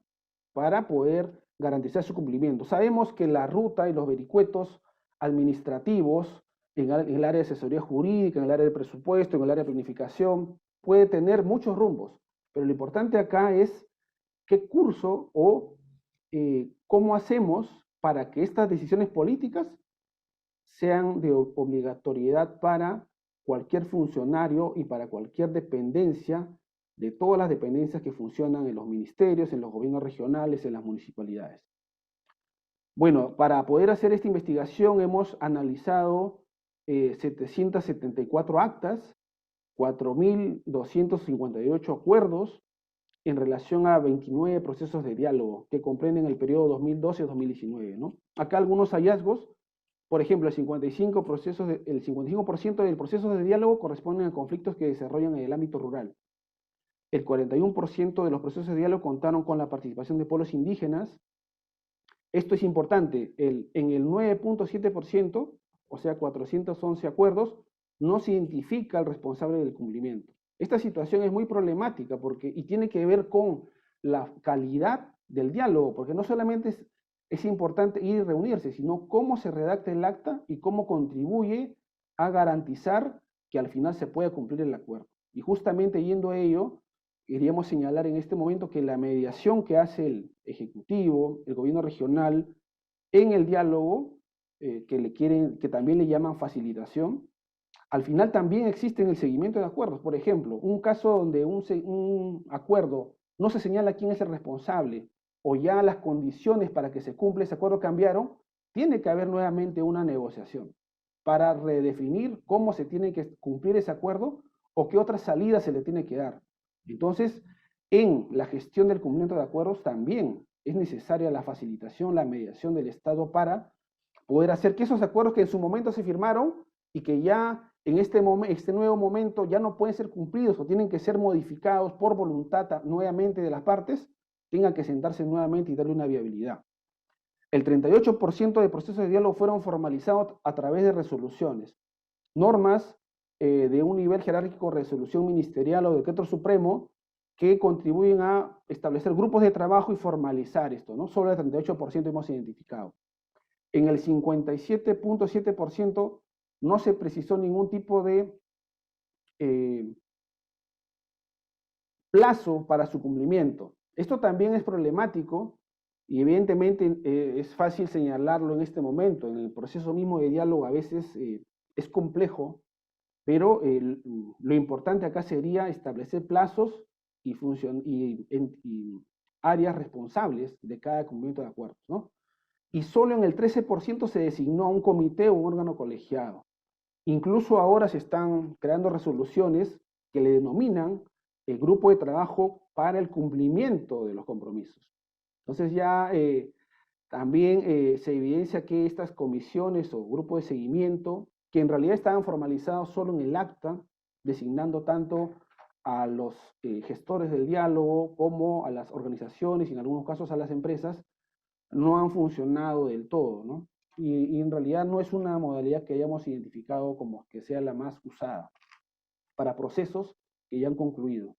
para poder garantizar su cumplimiento. Sabemos que la ruta y los vericuetos administrativos en el área de asesoría jurídica, en el área de presupuesto, en el área de planificación, puede tener muchos rumbos, pero lo importante acá es qué curso o cómo hacemos para que estas decisiones políticas sean de obligatoriedad para cualquier funcionario y para cualquier dependencia de todas las dependencias que funcionan en los ministerios, en los gobiernos regionales, en las municipalidades. Bueno, para poder hacer esta investigación hemos analizado 774 actas, 4.258 acuerdos en relación a 29 procesos de diálogo que comprenden el periodo 2012-2019, ¿no? Acá algunos hallazgos, por ejemplo, el 55% del proceso de diálogo corresponden a conflictos que desarrollan en el ámbito rural. El 41% de los procesos de diálogo contaron con la participación de pueblos indígenas. Esto es importante, en el 9.7%, o sea, 411 acuerdos, no se identifica al responsable del cumplimiento. Esta situación es muy problemática y tiene que ver con la calidad del diálogo, porque no solamente es importante ir y reunirse, sino cómo se redacta el acta y cómo contribuye a garantizar que al final se pueda cumplir el acuerdo. Y justamente yendo a ello, queríamos señalar en este momento que la mediación que hace el Ejecutivo, el Gobierno regional, en el diálogo, que también le llaman facilitación, al final también existe en el seguimiento de acuerdos. Por ejemplo, un caso donde un acuerdo no se señala quién es el responsable o ya las condiciones para que se cumpla ese acuerdo cambiaron, tiene que haber nuevamente una negociación para redefinir cómo se tiene que cumplir ese acuerdo o qué otra salida se le tiene que dar. Entonces, en la gestión del cumplimiento de acuerdos también es necesaria la facilitación, la mediación del Estado para poder hacer que esos acuerdos que en su momento se firmaron y que ya en este nuevo momento ya no pueden ser cumplidos o tienen que ser modificados por voluntad nuevamente de las partes, tengan que sentarse nuevamente y darle una viabilidad. El 38% de procesos de diálogo fueron formalizados a través de resoluciones, normas de un nivel jerárquico, resolución ministerial o decreto supremo, que contribuyen a establecer grupos de trabajo y formalizar esto, ¿no? Solo el 38% hemos identificado. En el 57.7% no se precisó ningún tipo de plazo para su cumplimiento. Esto también es problemático y evidentemente es fácil señalarlo en este momento. En el proceso mismo de diálogo a veces es complejo, pero lo importante acá sería establecer plazos y áreas responsables de cada cumplimiento de acuerdos, ¿no? Y solo en el 13% se designó a un comité o un órgano colegiado. Incluso ahora se están creando resoluciones que le denominan el grupo de trabajo para el cumplimiento de los compromisos. Entonces ya también se evidencia que estas comisiones o grupos de seguimiento, que en realidad estaban formalizados solo en el acta, designando tanto a los gestores del diálogo como a las organizaciones y en algunos casos a las empresas, no han funcionado del todo, ¿no? Y en realidad no es una modalidad que hayamos identificado como que sea la más usada para procesos que ya han concluido.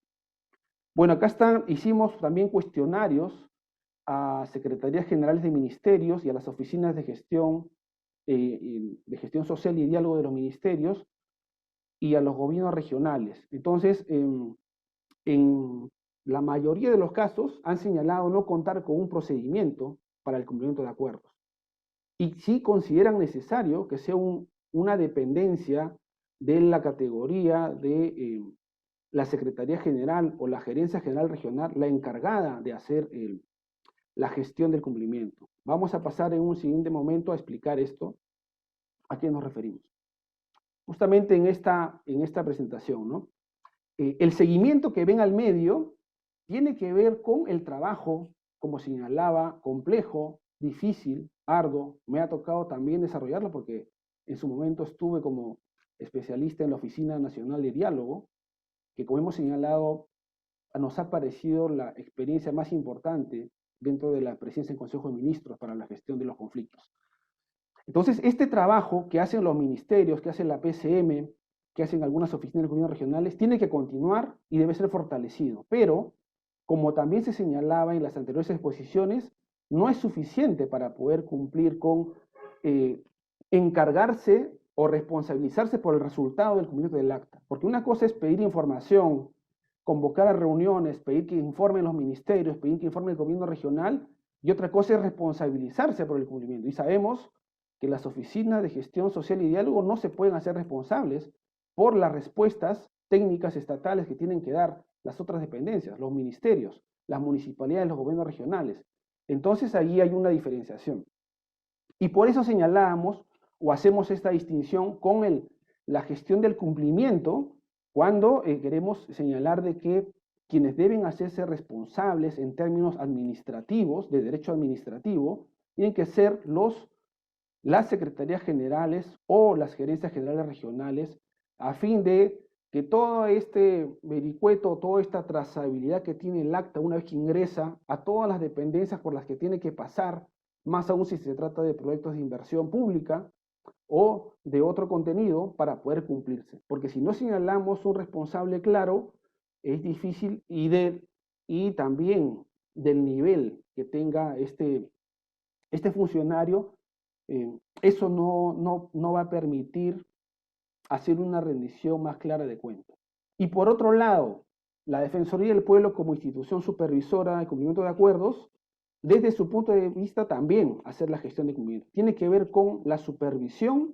Bueno, acá hicimos también cuestionarios a secretarías generales de ministerios y a las oficinas de gestión social y diálogo de los ministerios y a los gobiernos regionales. Entonces, en la mayoría de los casos han señalado no contar con un procedimiento para el cumplimiento de acuerdos. Y sí consideran necesario que sea una dependencia de la categoría de la Secretaría General o la Gerencia General Regional la encargada de hacer la gestión del cumplimiento. Vamos a pasar en un siguiente momento a explicar esto, a qué nos referimos. Justamente en esta presentación, ¿no? El seguimiento que ven al medio tiene que ver con el trabajo, como señalaba, complejo, difícil, arduo. Me ha tocado también desarrollarlo porque en su momento estuve como especialista en la Oficina Nacional de Diálogo, que como hemos señalado, nos ha parecido la experiencia más importante dentro de la presidencia en Consejo de Ministros para la gestión de los conflictos. Entonces, este trabajo que hacen los ministerios, que hace la PCM, que hacen algunas oficinas de gobierno regionales, tiene que continuar y debe ser fortalecido. Pero, como también se señalaba en las anteriores exposiciones, no es suficiente para poder cumplir con encargarse o responsabilizarse por el resultado del cumplimiento del acta. Porque una cosa es pedir información, convocar a reuniones, pedir que informen los ministerios, pedir que informe el gobierno regional, y otra cosa es responsabilizarse por el cumplimiento. Y sabemos que las oficinas de gestión social y diálogo no se pueden hacer responsables por las respuestas técnicas estatales que tienen que dar las otras dependencias, los ministerios, las municipalidades, los gobiernos regionales. Entonces ahí hay una diferenciación. Y por eso señalábamos o hacemos esta distinción con la gestión del cumplimiento cuando queremos señalar de que quienes deben hacerse responsables en términos administrativos, de derecho administrativo, tienen que ser las secretarías generales o las gerencias generales regionales, a fin de que todo este vericueto, toda esta trazabilidad que tiene el acta una vez que ingresa a todas las dependencias por las que tiene que pasar, más aún si se trata de proyectos de inversión pública o de otro contenido para poder cumplirse. Porque si no señalamos un responsable claro, es difícil y también del nivel que tenga este funcionario, eso no va a permitir hacer una rendición más clara de cuentas. Y por otro lado, la Defensoría del Pueblo como institución supervisora de cumplimiento de acuerdos, desde su punto de vista también hacer la gestión de cumplimiento. Tiene que ver con la supervisión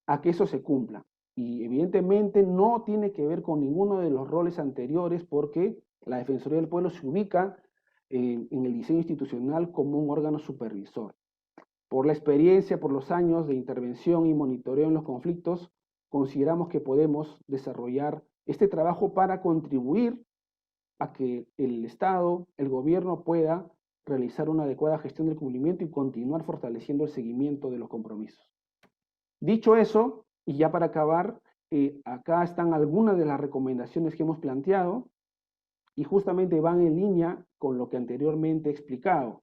a que eso se cumpla. Y evidentemente no tiene que ver con ninguno de los roles anteriores porque la Defensoría del Pueblo se ubica en el diseño institucional como un órgano supervisor. Por la experiencia, por los años de intervención y monitoreo en los conflictos, consideramos que podemos desarrollar este trabajo para contribuir a que el Estado, el gobierno pueda realizar una adecuada gestión del cumplimiento y continuar fortaleciendo el seguimiento de los compromisos. Dicho eso, y ya para acabar, acá están algunas de las recomendaciones que hemos planteado y justamente van en línea con lo que anteriormente he explicado.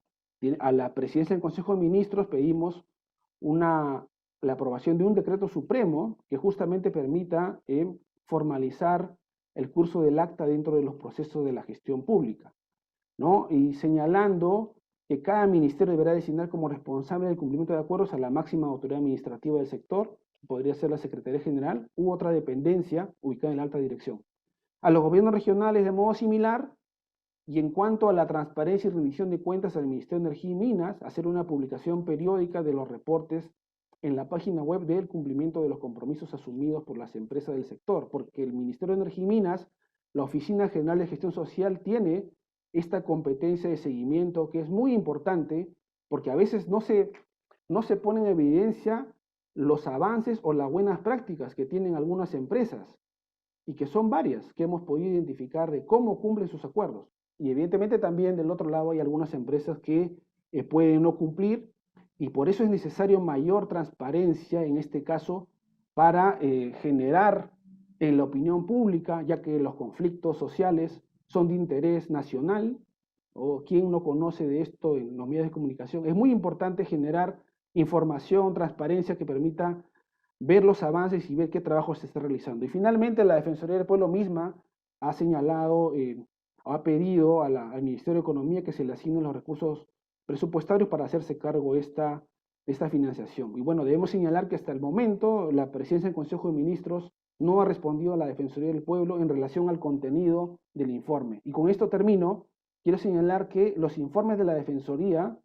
A la presidencia del Consejo de Ministros pedimos la aprobación de un decreto supremo que justamente permita formalizar el curso del acta dentro de los procesos de la gestión pública, ¿no? Y señalando que cada ministerio deberá designar como responsable del cumplimiento de acuerdos a la máxima autoridad administrativa del sector, podría ser la Secretaría General u otra dependencia ubicada en la alta dirección. A los gobiernos regionales de modo similar, y en cuanto a la transparencia y rendición de cuentas al Ministerio de Energía y Minas, hacer una publicación periódica de los reportes en la página web del cumplimiento de los compromisos asumidos por las empresas del sector, porque el Ministerio de Energía y Minas, la Oficina General de Gestión Social, tiene esta competencia de seguimiento que es muy importante, porque a veces no se pone en evidencia los avances o las buenas prácticas que tienen algunas empresas, y que son varias que hemos podido identificar de cómo cumplen sus acuerdos. Y evidentemente también del otro lado hay algunas empresas que pueden no cumplir y por eso es necesario mayor transparencia en este caso para generar en la opinión pública, ya que los conflictos sociales son de interés nacional, o quien no conoce de esto en los medios de comunicación. Es muy importante generar información, transparencia que permita ver los avances y ver qué trabajo se está realizando. Y finalmente la Defensoría del Pueblo misma ha señalado, ha pedido al Ministerio de Economía que se le asignen los recursos presupuestarios para hacerse cargo de esta financiación. Y bueno, debemos señalar que hasta el momento la presidencia del Consejo de Ministros no ha respondido a la Defensoría del Pueblo en relación al contenido del informe. Y con esto termino. Quiero señalar que los informes de la Defensoría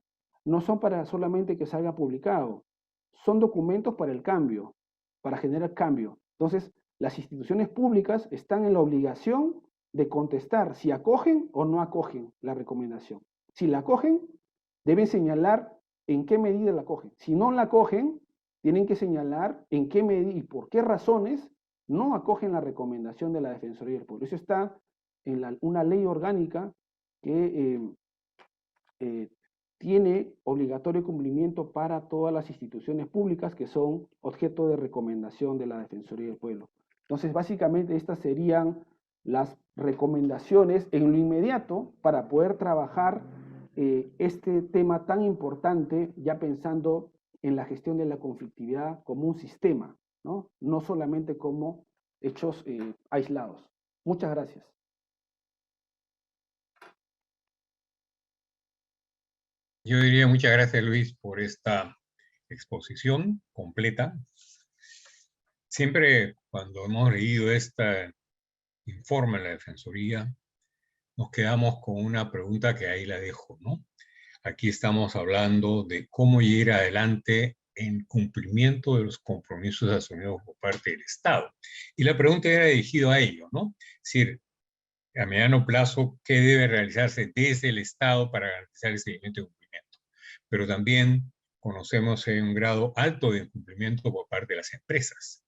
no son para solamente que salga publicado, son documentos para el cambio, para generar cambio. Entonces, las instituciones públicas están en la obligación de contestar si acogen o no acogen la recomendación. Si la acogen, deben señalar en qué medida la acogen. Si no la acogen, tienen que señalar en qué medida y por qué razones no acogen la recomendación de la Defensoría del Pueblo. Eso está en una ley orgánica que tiene obligatorio cumplimiento para todas las instituciones públicas que son objeto de recomendación de la Defensoría del Pueblo. Entonces, básicamente, estas serían las recomendaciones en lo inmediato para poder trabajar este tema tan importante, ya pensando en la gestión de la conflictividad como un sistema, ¿no? No solamente como hechos aislados. Muchas gracias. Yo diría muchas gracias, Luis, por esta exposición completa. Siempre cuando hemos leído este informe de la Defensoría, nos quedamos con una pregunta que ahí la dejo, ¿no? Aquí estamos hablando de cómo ir adelante en cumplimiento de los compromisos asumidos por parte del Estado. Y la pregunta era dirigida a ello, ¿no? Es decir, a mediano plazo, ¿qué debe realizarse desde el Estado para garantizar el seguimiento y cumplimiento? Pero también conocemos un grado alto de incumplimiento por parte de las empresas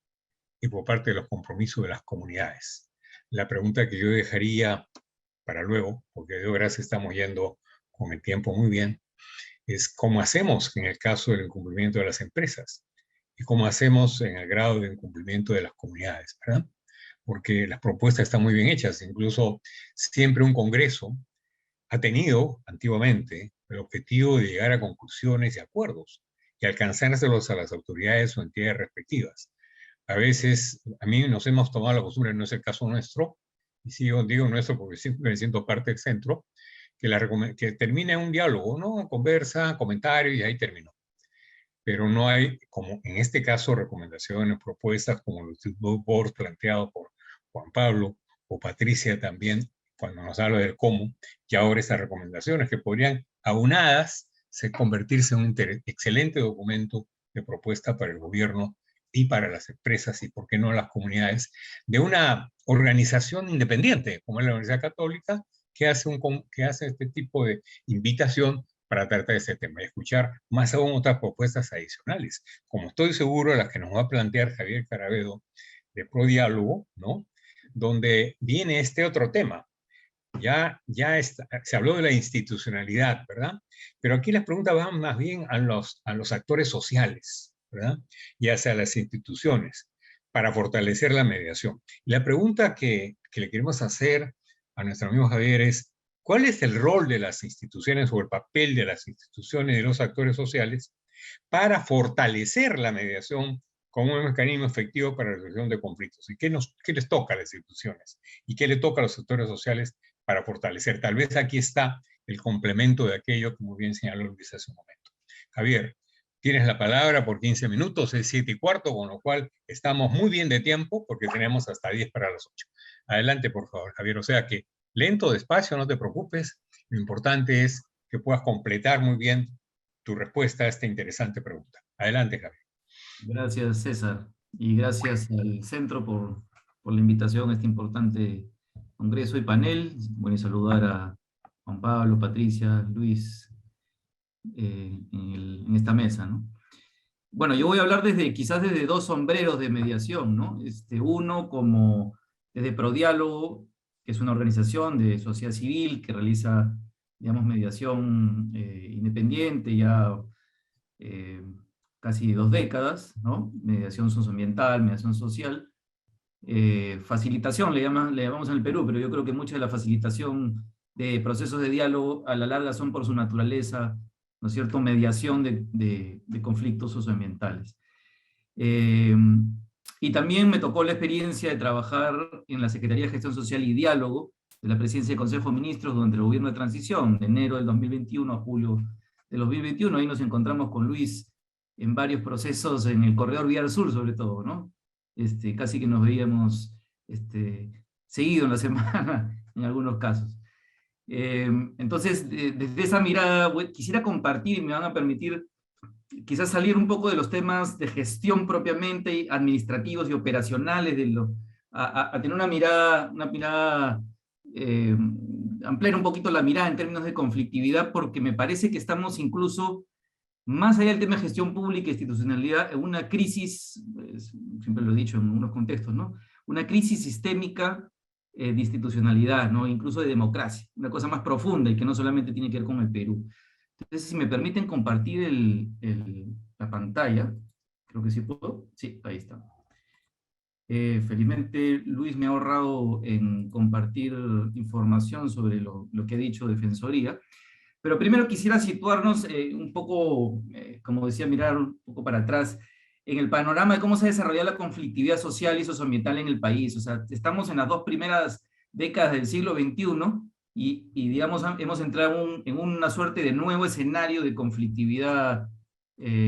y por parte de los compromisos de las comunidades. La pregunta que yo dejaría para luego, porque de gracias estamos yendo con el tiempo muy bien, es cómo hacemos en el caso del incumplimiento de las empresas y cómo hacemos en el grado de incumplimiento de las comunidades, ¿verdad? Porque las propuestas están muy bien hechas, incluso siempre un Congreso ha tenido antiguamente el objetivo de llegar a conclusiones y acuerdos y alcanzárselos a las autoridades o entidades respectivas. A veces, a mí nos hemos tomado la costumbre, no es el caso nuestro, y sí, digo nuestro porque siempre me siento parte del centro, que termine un diálogo, ¿no? Conversa, comentario y ahí terminó. Pero no hay, como en este caso, recomendaciones, propuestas como los boards planteados por Juan Pablo o Patricia también, cuando nos habla del cómo, y ahora estas recomendaciones que podrían, aunadas, convertirse en un excelente documento de propuesta para el gobierno y para las empresas y, por qué no, las comunidades, de una organización independiente, como es la Universidad Católica, que hace este tipo de invitación para tratar este tema y escuchar más aún otras propuestas adicionales, como estoy seguro las que nos va a plantear Javier Caravedo de ProDiálogo, ¿no? Donde viene este otro tema. Se habló de la institucionalidad, ¿verdad? Pero aquí las preguntas van más bien a los actores sociales, ¿verdad? Y hacia las instituciones, para fortalecer la mediación. Y la pregunta que le queremos hacer a nuestro amigo Javier es, ¿cuál es el rol de las instituciones o el papel de las instituciones y de los actores sociales para fortalecer la mediación como un mecanismo efectivo para la resolución de conflictos? ¿Y qué les toca a las instituciones? ¿Y qué le toca a los sectores sociales para fortalecer? Tal vez aquí está el complemento de aquello que muy bien señaló Luis hace un momento. Javier, tienes la palabra por 15 minutos, es 7:15, con lo cual estamos muy bien de tiempo porque tenemos hasta 10 para las 8. Adelante, por favor, Javier. O sea que lento, despacio, no te preocupes. Lo importante es que puedas completar muy bien tu respuesta a esta interesante pregunta. Adelante, Javier. Gracias, César. Y gracias al centro por la invitación a este importante congreso y panel. Bueno, y saludar a Juan Pablo, Patricia, Luis, en esta mesa, ¿no? Bueno, yo voy a hablar quizás desde dos sombreros de mediación, ¿no? Uno como desde ProDiálogo, que es una organización de sociedad civil que realiza, digamos, mediación independiente ya casi 2 décadas, ¿no? Mediación socioambiental, mediación social, facilitación le llamamos en el Perú, pero yo creo que mucha de la facilitación de procesos de diálogo a la larga son por su naturaleza, ¿no es cierto?, mediación de conflictos socioambientales. Y también me tocó la experiencia de trabajar en la Secretaría de Gestión Social y Diálogo de la Presidencia del Consejo de Ministros durante el gobierno de transición, de enero del 2021 a julio del 2021. Ahí nos encontramos con Luis en varios procesos en el corredor Vial Sur, sobre todo, ¿no? Casi que nos veíamos seguido en la semana, en algunos casos. Entonces, desde esa mirada, quisiera compartir, y me van a permitir quizás salir un poco de los temas de gestión propiamente, administrativos y operacionales, a tener una mirada ampliar un poquito la mirada en términos de conflictividad, porque me parece que estamos incluso, más allá del tema de gestión pública e institucionalidad, en una crisis, siempre lo he dicho en unos contextos, ¿no? Una crisis sistémica de institucionalidad, ¿no? Incluso de democracia, una cosa más profunda y que no solamente tiene que ver con el Perú. Entonces, si me permiten compartir la pantalla, creo que sí puedo. Sí, ahí está. Felizmente, Luis me ha ahorrado en compartir información sobre lo que ha dicho Defensoría. Pero primero quisiera situarnos un poco, como decía, mirar un poco para atrás, en el panorama de cómo se ha desarrollado la conflictividad social y socioambiental en el país. O sea, estamos en las 2 primeras décadas del siglo XXI y digamos, hemos entrado en una suerte de nuevo escenario de conflictividad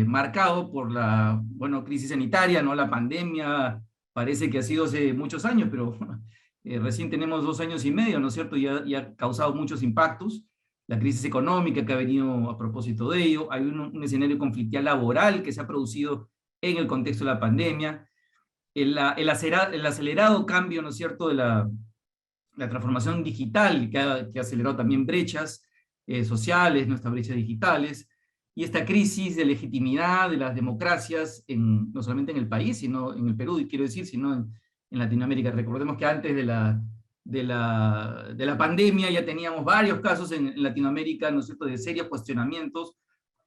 marcado por la, bueno, crisis sanitaria, ¿no? La pandemia parece que ha sido hace muchos años, pero recién tenemos 2 años y medio, ¿no es cierto? Y ha causado muchos impactos. La crisis económica que ha venido a propósito de ello, hay un escenario conflictival laboral que se ha producido en el contexto de la pandemia, el acelerado cambio, ¿no es cierto?, de la transformación digital que ha acelerado también brechas sociales, nuestras brechas digitales, y esta crisis de legitimidad de las democracias, no solamente en el país, sino en el Perú, quiero decir, sino en Latinoamérica. Recordemos que antes de la pandemia ya teníamos varios casos en Latinoamérica, ¿no es cierto?, de serios cuestionamientos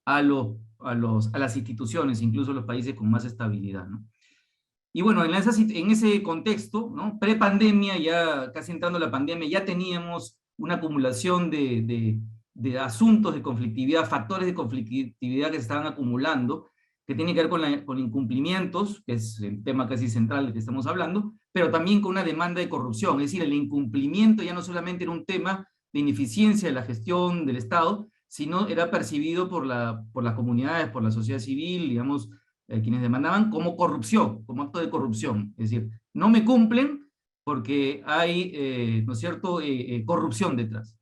a las instituciones, incluso los países con más estabilidad, ¿no? Y bueno, en ese contexto, ¿no?, pre-pandemia, ya casi entrando la pandemia, ya teníamos una acumulación de asuntos de conflictividad, factores de conflictividad que se estaban acumulando, que tiene que ver con incumplimientos, que es el tema casi central del que estamos hablando, pero también con una demanda de corrupción. Es decir, el incumplimiento ya no solamente era un tema de ineficiencia de la gestión del Estado, sino era percibido por las comunidades, por la sociedad civil, digamos, quienes demandaban, como corrupción, como acto de corrupción. Es decir, no me cumplen porque hay, ¿no es cierto?, corrupción detrás.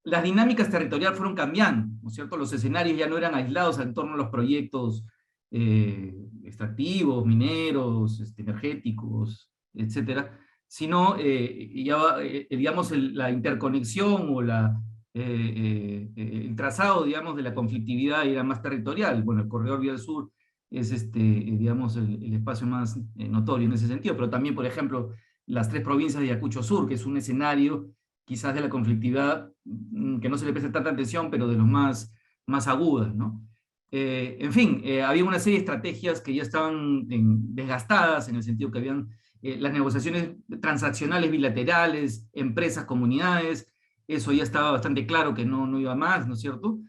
Las dinámicas territoriales fueron cambiando, ¿no es cierto? Los escenarios ya no eran aislados en torno a los proyectos extractivos, mineros, energéticos, etcétera, sino digamos, la interconexión o el trazado, digamos, de la conflictividad era más territorial. Bueno, el corredor Vía del Sur es, digamos, el espacio más notorio en ese sentido, pero también, por ejemplo, las 3 provincias de Ayacucho Sur, que es un escenario quizás de la conflictividad que no se le presta tanta atención, pero de los más agudas, ¿no? En fin, había una serie de estrategias que ya estaban desgastadas, en el sentido que habían las negociaciones transaccionales bilaterales, empresas, comunidades, eso ya estaba bastante claro que no iba más, ¿no es cierto?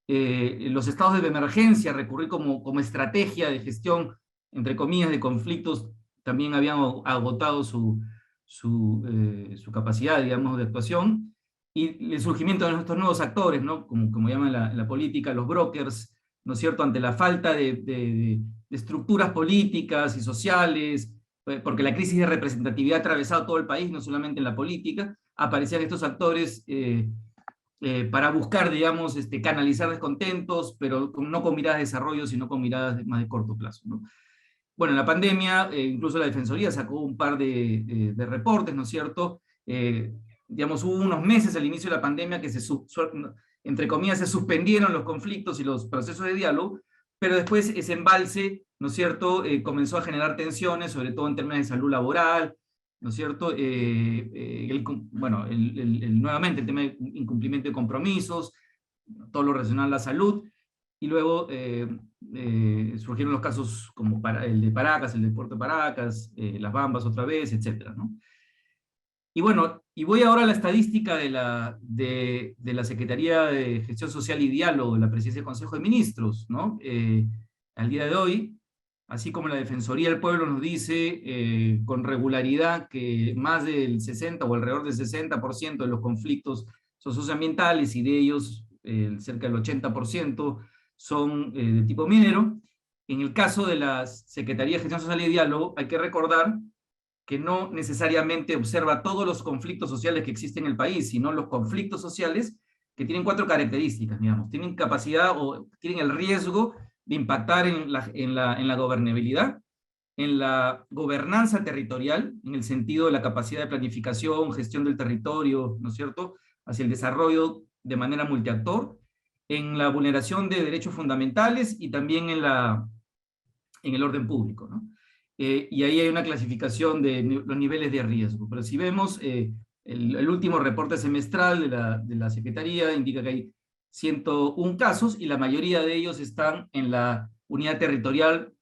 Los estados de emergencia, recurrir como estrategia de gestión, entre comillas, de conflictos, también habían agotado su capacidad, digamos, de actuación, y el surgimiento de estos nuevos actores, ¿no?, como llaman la política, los brokers, ¿no es cierto?, ante la falta de estructuras políticas y sociales, porque la crisis de representatividad ha atravesado todo el país, no solamente en la política, aparecían estos actores para buscar, digamos, canalizar descontentos, pero no con miradas de desarrollo, sino con miradas más de corto plazo, ¿no? Bueno, en la pandemia, incluso la Defensoría sacó un par de reportes, ¿no es cierto? Digamos, hubo unos meses al inicio de la pandemia que entre comillas, se suspendieron los conflictos y los procesos de diálogo, pero después ese embalse, ¿no es cierto?, comenzó a generar tensiones, sobre todo en términos de salud laboral, ¿no es cierto? Nuevamente el tema de incumplimiento de compromisos, todo lo relacionado a la salud, y luego surgieron los casos como el de Paracas, el de Puerto Paracas, Las Bambas otra vez, etcétera, ¿no? Y bueno, y voy ahora a la estadística de la Secretaría de Gestión Social y Diálogo de la Presidencia del Consejo de Ministros, ¿no? Al día de hoy, así como la Defensoría del Pueblo nos dice con regularidad que más del 60 o alrededor del 60% de los conflictos son socioambientales y de ellos cerca del 80% son de tipo minero. En el caso de la Secretaría de Gestión Social y Diálogo, hay que recordar que no necesariamente observa todos los conflictos sociales que existen en el país, sino los conflictos sociales que tienen 4 características, digamos. Tienen capacidad o tienen el riesgo de impactar en la gobernabilidad, en la gobernanza territorial, en el sentido de la capacidad de planificación, gestión del territorio, ¿no es cierto?, hacia el desarrollo de manera multiactor, en la vulneración de derechos fundamentales y también en el orden público, ¿no? y ahí hay una clasificación de los niveles de riesgo. Pero si vemos el último reporte semestral de la Secretaría, indica que hay 101 casos, y la mayoría de ellos están en la unidad territorial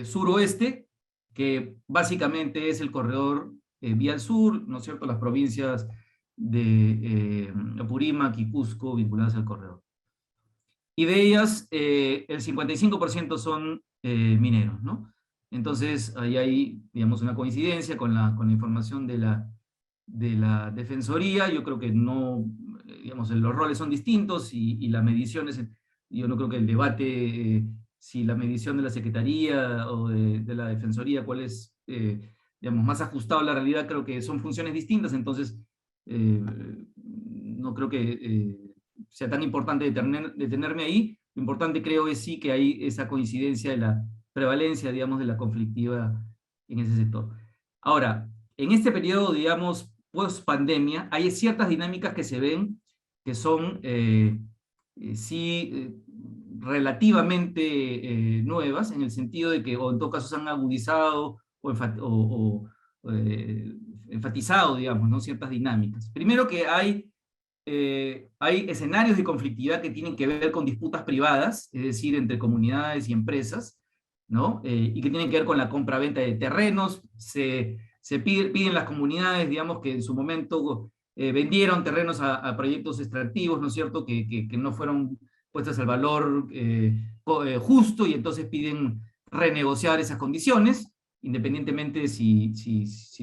suroeste, que básicamente es el corredor Vía Sur, ¿no es cierto?, las provincias de Apurímac y Cusco vinculadas al corredor. Y de ellas, el 55% son mineros, ¿no? Entonces, ahí hay, digamos, una coincidencia con la información de la Defensoría. Yo creo que no, digamos, los roles son distintos y la medición es, yo no creo que el debate, si la medición de la Secretaría o de la Defensoría, cuál es, digamos, más ajustado a la realidad, creo que son funciones distintas, entonces no creo que sea tan importante detenerme ahí. Lo importante, creo, es sí que hay esa coincidencia de la prevalencia, digamos, de la conflictiva en ese sector. Ahora, en este periodo, digamos, post-pandemia, hay ciertas dinámicas que se ven que son, relativamente nuevas, en el sentido de que, o en todo caso, se han agudizado o enfatizado, digamos, ¿no?, ciertas dinámicas. Primero, que hay escenarios de conflictividad que tienen que ver con disputas privadas, es decir, entre comunidades y empresas, ¿no? Y que tienen que ver con la compra-venta de terrenos. Se piden las comunidades, digamos, que en su momento vendieron terrenos a proyectos extractivos, ¿no es cierto?, que no fueron puestas al valor justo, y entonces piden renegociar esas condiciones, independientemente de si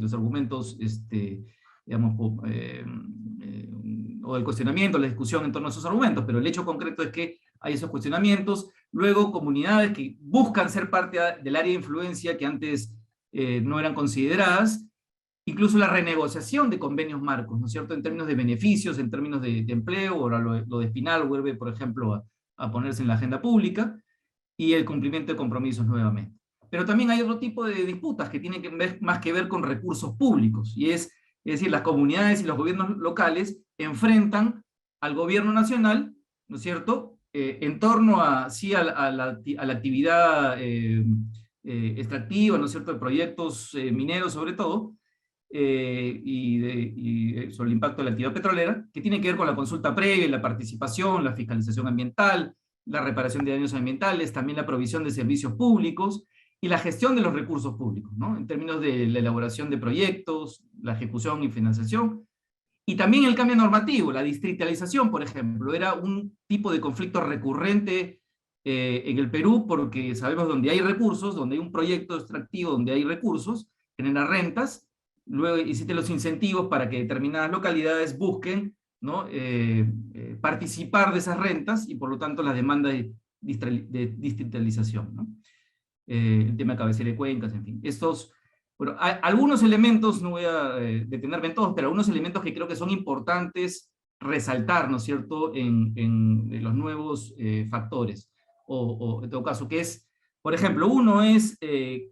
los argumentos, digamos, o el cuestionamiento, la discusión en torno a esos argumentos, pero el hecho concreto es que hay esos cuestionamientos. Luego, comunidades que buscan ser parte del área de influencia que antes no eran consideradas, incluso la renegociación de convenios marcos, ¿no es cierto?, en términos de beneficios, en términos de empleo. Ahora lo de Espinal vuelve, por ejemplo, a ponerse en la agenda pública, y el cumplimiento de compromisos nuevamente. Pero también hay otro tipo de disputas que tienen más que ver con recursos públicos, y es decir, las comunidades y los gobiernos locales enfrentan al gobierno nacional, ¿no es cierto?, en torno a la actividad extractiva, ¿no es cierto?, de proyectos mineros sobre todo, y sobre el impacto de la actividad petrolera, que tiene que ver con la consulta previa, la participación, la fiscalización ambiental, la reparación de daños ambientales, también la provisión de servicios públicos y la gestión de los recursos públicos, ¿no?, en términos de la elaboración de proyectos, la ejecución y financiación. Y también el cambio normativo, la distritalización, por ejemplo, era un tipo de conflicto recurrente en el Perú, porque sabemos donde hay recursos, donde hay un proyecto extractivo, donde hay recursos, genera rentas, luego existen los incentivos para que determinadas localidades busquen, ¿no?, participar de esas rentas, y por lo tanto la demanda de distritalización, ¿no? El tema de cabecera de cuencas, en fin. Bueno, hay algunos elementos, no voy a detenerme en todos, pero algunos elementos que creo que son importantes resaltar, ¿no es cierto?, en los nuevos factores, o en todo caso, que es, por ejemplo, uno es el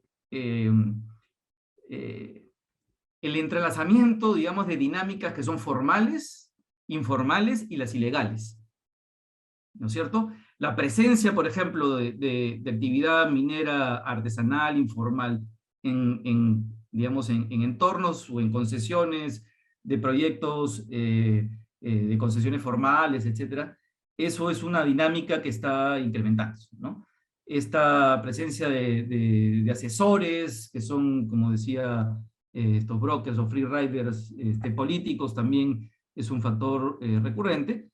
entrelazamiento, digamos, de dinámicas que son formales, informales y las ilegales, ¿no es cierto? La presencia, por ejemplo, de actividad minera artesanal, informal, digamos, en entornos o en concesiones de proyectos de concesiones formales, etcétera, eso es una dinámica que está incrementándose, ¿no? Esta presencia de asesores, que son, como decía, estos brokers o free riders políticos, también es un factor recurrente,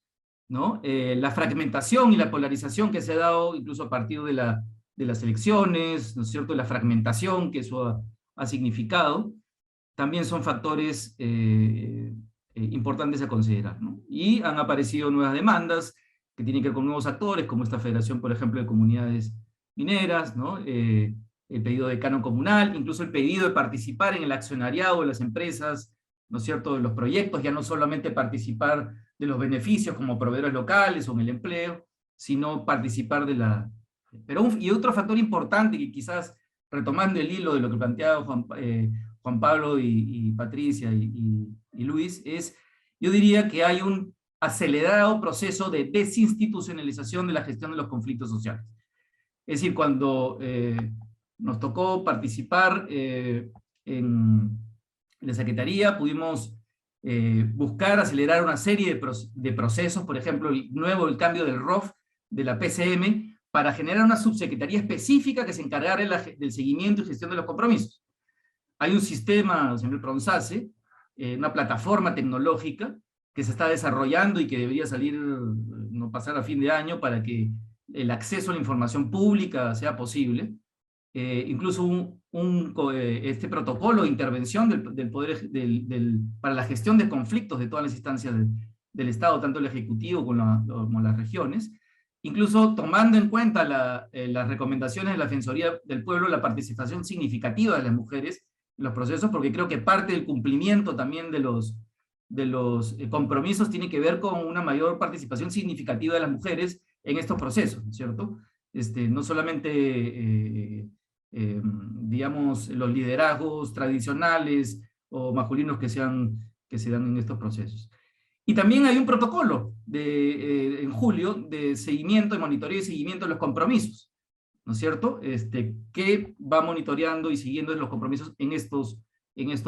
¿no? La fragmentación y la polarización que se ha dado incluso a partir de las elecciones, ¿no es cierto?, la fragmentación que eso ha significado, también son factores importantes a considerar, ¿no? Y han aparecido nuevas demandas que tienen que ver con nuevos actores, como esta Federación, por ejemplo, de Comunidades Mineras, ¿no? El pedido de canon comunal, incluso el pedido de participar en el accionariado de las empresas, ¿no es cierto?, de los proyectos, ya no solamente participar de los beneficios como proveedores locales o en el empleo, sino participar de la... y otro factor importante, que quizás retomando el hilo de lo que planteaba Juan Pablo y Patricia y Luis, yo diría que hay un acelerado proceso de desinstitucionalización de la gestión de los conflictos sociales. Es decir, cuando nos tocó participar en la Secretaría, pudimos buscar acelerar una serie de procesos, por ejemplo, el cambio del ROF de la PCM, para generar una subsecretaría específica que se encargara del seguimiento y gestión de los compromisos. Hay un sistema, señor Pronsace, una plataforma tecnológica que se está desarrollando y que debería salir, no pasar a fin de año, para que el acceso a la información pública sea posible. Incluso este protocolo de intervención del poder para la gestión de conflictos de todas las instancias del Estado, tanto el Ejecutivo como las regiones, incluso tomando en cuenta las recomendaciones de la Defensoría del Pueblo, la participación significativa de las mujeres en los procesos, porque creo que parte del cumplimiento también de los compromisos tiene que ver con una mayor participación significativa de las mujeres en estos procesos, ¿no es cierto? No solamente, digamos, los liderazgos tradicionales o masculinos que se dan en estos procesos. Y también hay un protocolo en julio de seguimiento, de monitoreo y seguimiento de los compromisos, ¿no es cierto? Que va monitoreando y siguiendo los compromisos en estos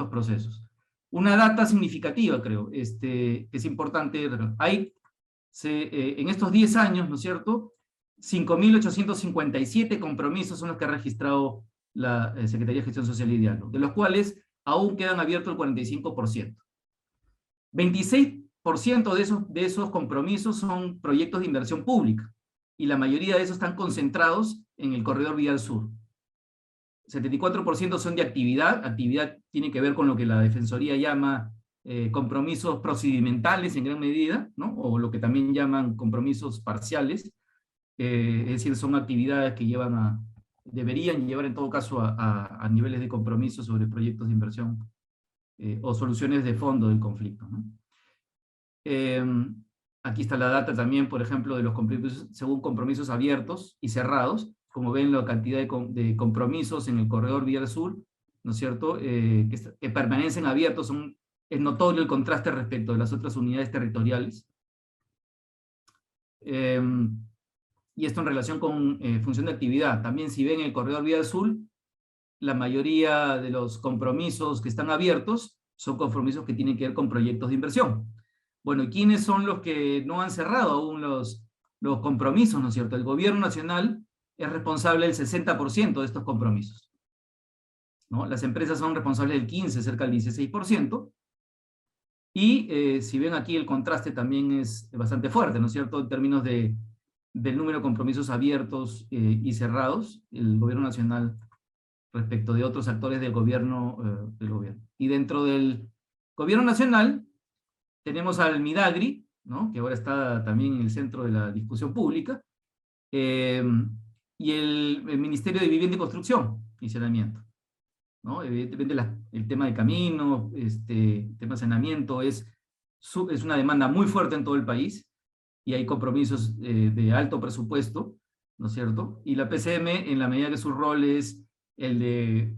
procesos. Una data significativa, creo, que es importante. Hay, en estos 10 años, ¿no es cierto?, 5.857 compromisos son los que ha registrado la Secretaría de Gestión Social y Diálogo, de los cuales aún quedan abiertos el 45%. 26% de esos compromisos son proyectos de inversión pública, y la mayoría de esos están concentrados en el corredor vial sur. 74% son de actividad. Actividad tiene que ver con lo que la Defensoría llama compromisos procedimentales en gran medida, ¿no? O lo que también llaman compromisos parciales. Es decir, son actividades que deberían llevar en todo caso a niveles de compromiso sobre proyectos de inversión o soluciones de fondo del conflicto, ¿no? Aquí está la data también, por ejemplo, de los compromisos según compromisos abiertos y cerrados. Como ven, la cantidad de compromisos en el corredor vial sur, ¿no es cierto?, que permanecen abiertos, es notorio el contraste respecto de las otras unidades territoriales. Y esto en relación con función de actividad. También, si ven el corredor vial sur, la mayoría de los compromisos que están abiertos son compromisos que tienen que ver con proyectos de inversión. Bueno, ¿y quiénes son los que no han cerrado aún los compromisos, ¿no es cierto? El gobierno nacional es responsable del 60% de estos compromisos, ¿no? Las empresas son responsables del 15%, cerca del 16%, y si ven aquí el contraste también es bastante fuerte, ¿no es cierto?, en términos del número de compromisos abiertos y cerrados, el gobierno nacional respecto de otros actores del gobierno. Y dentro del gobierno nacional tenemos al MIDAGRI, ¿no?, que ahora está también en el centro de la discusión pública, y el Ministerio de Vivienda y Construcción y Saneamiento, ¿no? Evidentemente el tema de caminos, el tema de saneamiento es una demanda muy fuerte en todo el país, y hay compromisos de alto presupuesto, ¿no es cierto? Y la PCM, en la medida que su rol es el de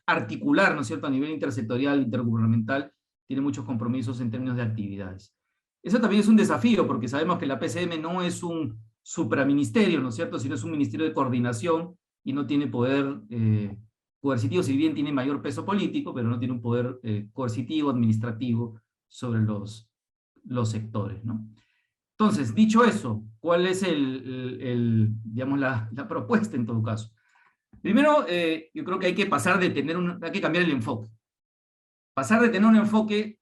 articular, ¿no es cierto?, a nivel intersectorial, intergubernamental, tiene muchos compromisos en términos de actividades. Eso también es un desafío, porque sabemos que la PCM no es un supraministerio, ¿no es cierto?, sino es un ministerio de coordinación y no tiene poder coercitivo, si bien tiene mayor peso político, pero no tiene un poder coercitivo, administrativo sobre los sectores, ¿no? Entonces, dicho eso, ¿cuál es digamos, la propuesta en todo caso? Primero, yo creo que hay que hay que cambiar el enfoque. Pasar de tener un enfoque,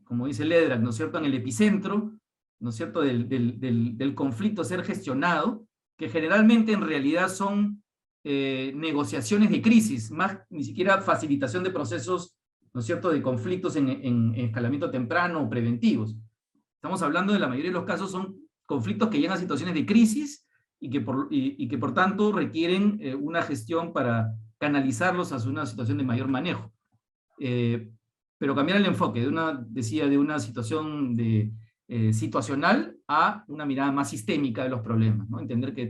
como dice Ledrak, ¿no es cierto?, en el epicentro, ¿no es cierto?, del conflicto ser gestionado, que generalmente en realidad son negociaciones de crisis, más ni siquiera facilitación de procesos, ¿no es cierto?, de conflictos en escalamiento temprano o preventivos. Estamos hablando de la mayoría de los casos son conflictos que llegan a situaciones de crisis y que por tanto requieren una gestión para canalizarlos hacia una situación de mayor manejo. Pero cambiar el enfoque de una situación situacional a una mirada más sistémica de los problemas, ¿no? Entender que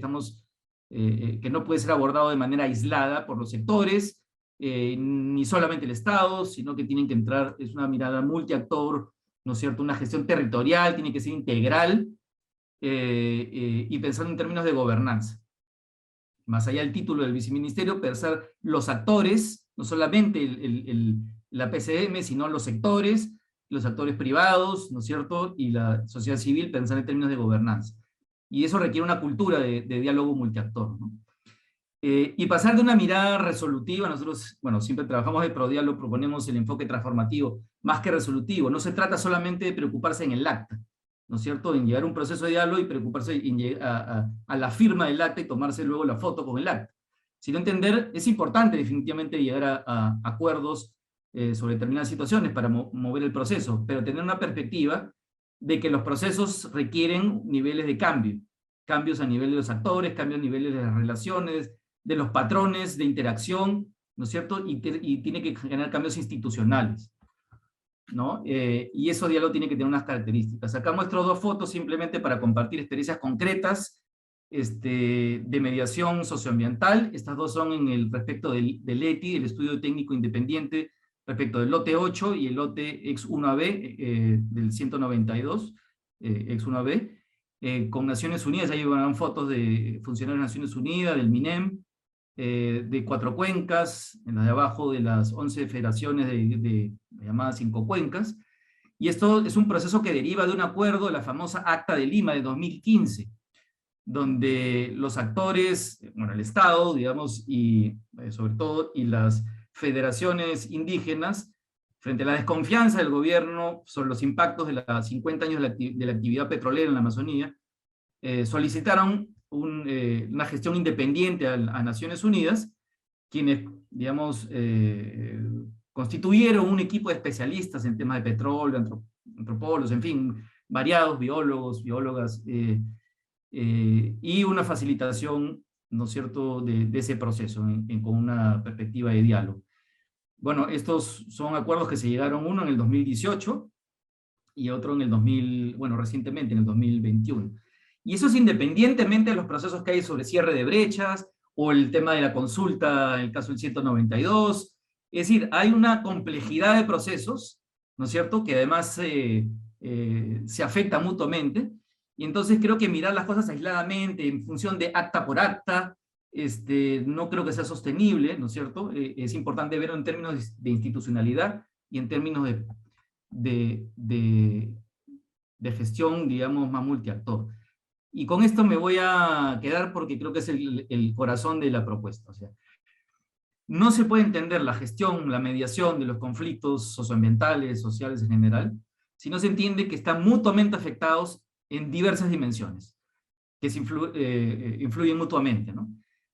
que no puede ser abordado de manera aislada por los sectores, ni solamente el Estado, sino que tienen que entrar, es una mirada multiactor, ¿no es cierto?, una gestión territorial, tiene que ser integral, y pensando en términos de gobernanza, más allá del título del viceministerio, pensar los actores, no solamente la PCM, sino los sectores privados, ¿no es cierto?, y la sociedad civil, pensar en términos de gobernanza. Y eso requiere una cultura de diálogo multiactor, ¿no? Y pasar de una mirada resolutiva, nosotros, bueno, siempre trabajamos de Prodialo, proponemos el enfoque transformativo, más que resolutivo. No se trata solamente de preocuparse en el acta, ¿no es cierto?, en llevar un proceso de diálogo y preocuparse a la firma del acta y tomarse luego la foto con el acta. Sino entender, es importante definitivamente llegar a acuerdos sobre determinadas situaciones para mover el proceso, pero tener una perspectiva de que los procesos requieren niveles de cambio, cambios a nivel de los actores, cambios a niveles de las relaciones, de los patrones de interacción, ¿no es cierto?, y tiene que generar cambios institucionales, ¿no? Y eso diálogo tiene que tener unas características. Acá muestro dos fotos simplemente para compartir experiencias concretas de mediación socioambiental. Estas dos son en el respecto del ETI, el Estudio Técnico Independiente, respecto del lote 8 y el lote ex 1AB del 192, ex 1AB, con Naciones Unidas. Ahí van fotos de funcionarios de Naciones Unidas, del MINEM, de 4 cuencas, en la de abajo de las 11 federaciones de llamadas 5 cuencas, y esto es un proceso que deriva de un acuerdo de la famosa Acta de Lima de 2015, donde los actores, bueno, el Estado, digamos, y sobre todo, y las federaciones indígenas, frente a la desconfianza del gobierno sobre los impactos de los 50 años de la actividad petrolera en la Amazonía, solicitaron una gestión independiente a Naciones Unidas, quienes, digamos, constituyeron un equipo de especialistas en temas de petróleo, antropólogos, en fin, variados, biólogos, biólogas, y una facilitación, ¿no es cierto?, de ese proceso, con una perspectiva de diálogo. Bueno, estos son acuerdos que se llegaron, uno en el 2018 y otro en el recientemente, en el 2021. Y eso es independientemente de los procesos que hay sobre cierre de brechas, o el tema de la consulta, en el caso del 192. Es decir, hay una complejidad de procesos, ¿no es cierto?, que además se afectan mutuamente, y entonces creo que mirar las cosas aisladamente, en función de acta por acta, no creo que sea sostenible, ¿no es cierto? Es importante verlo en términos de institucionalidad y en términos de gestión, digamos, más multiactor. Y con esto me voy a quedar porque creo que es el corazón de la propuesta. O sea, no se puede entender la gestión, la mediación de los conflictos socioambientales, sociales en general, si no se entiende que están mutuamente afectados en diversas dimensiones, que se influyen mutuamente, ¿no?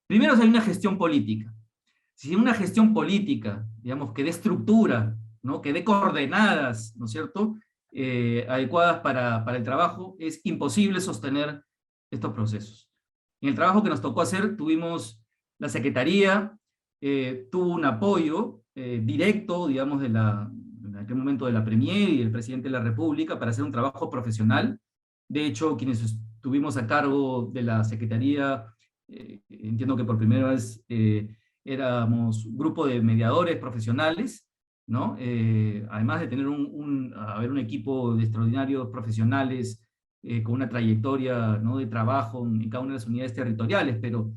Primero, hay una gestión política. Si una gestión política, digamos, que dé estructura, ¿no?, que dé coordenadas, ¿no es cierto?, adecuadas para el trabajo, es imposible sostener estos procesos. En el trabajo que nos tocó hacer, tuvimos la Secretaría, tuvo un apoyo directo, digamos, en aquel momento de la Premier y del Presidente de la República para hacer un trabajo profesional. De hecho, quienes estuvimos a cargo de la Secretaría, entiendo que por primera vez éramos un grupo de mediadores profesionales, ¿no? Además de tener un equipo de extraordinarios profesionales con una trayectoria, ¿no?, de trabajo en cada una de las unidades territoriales, pero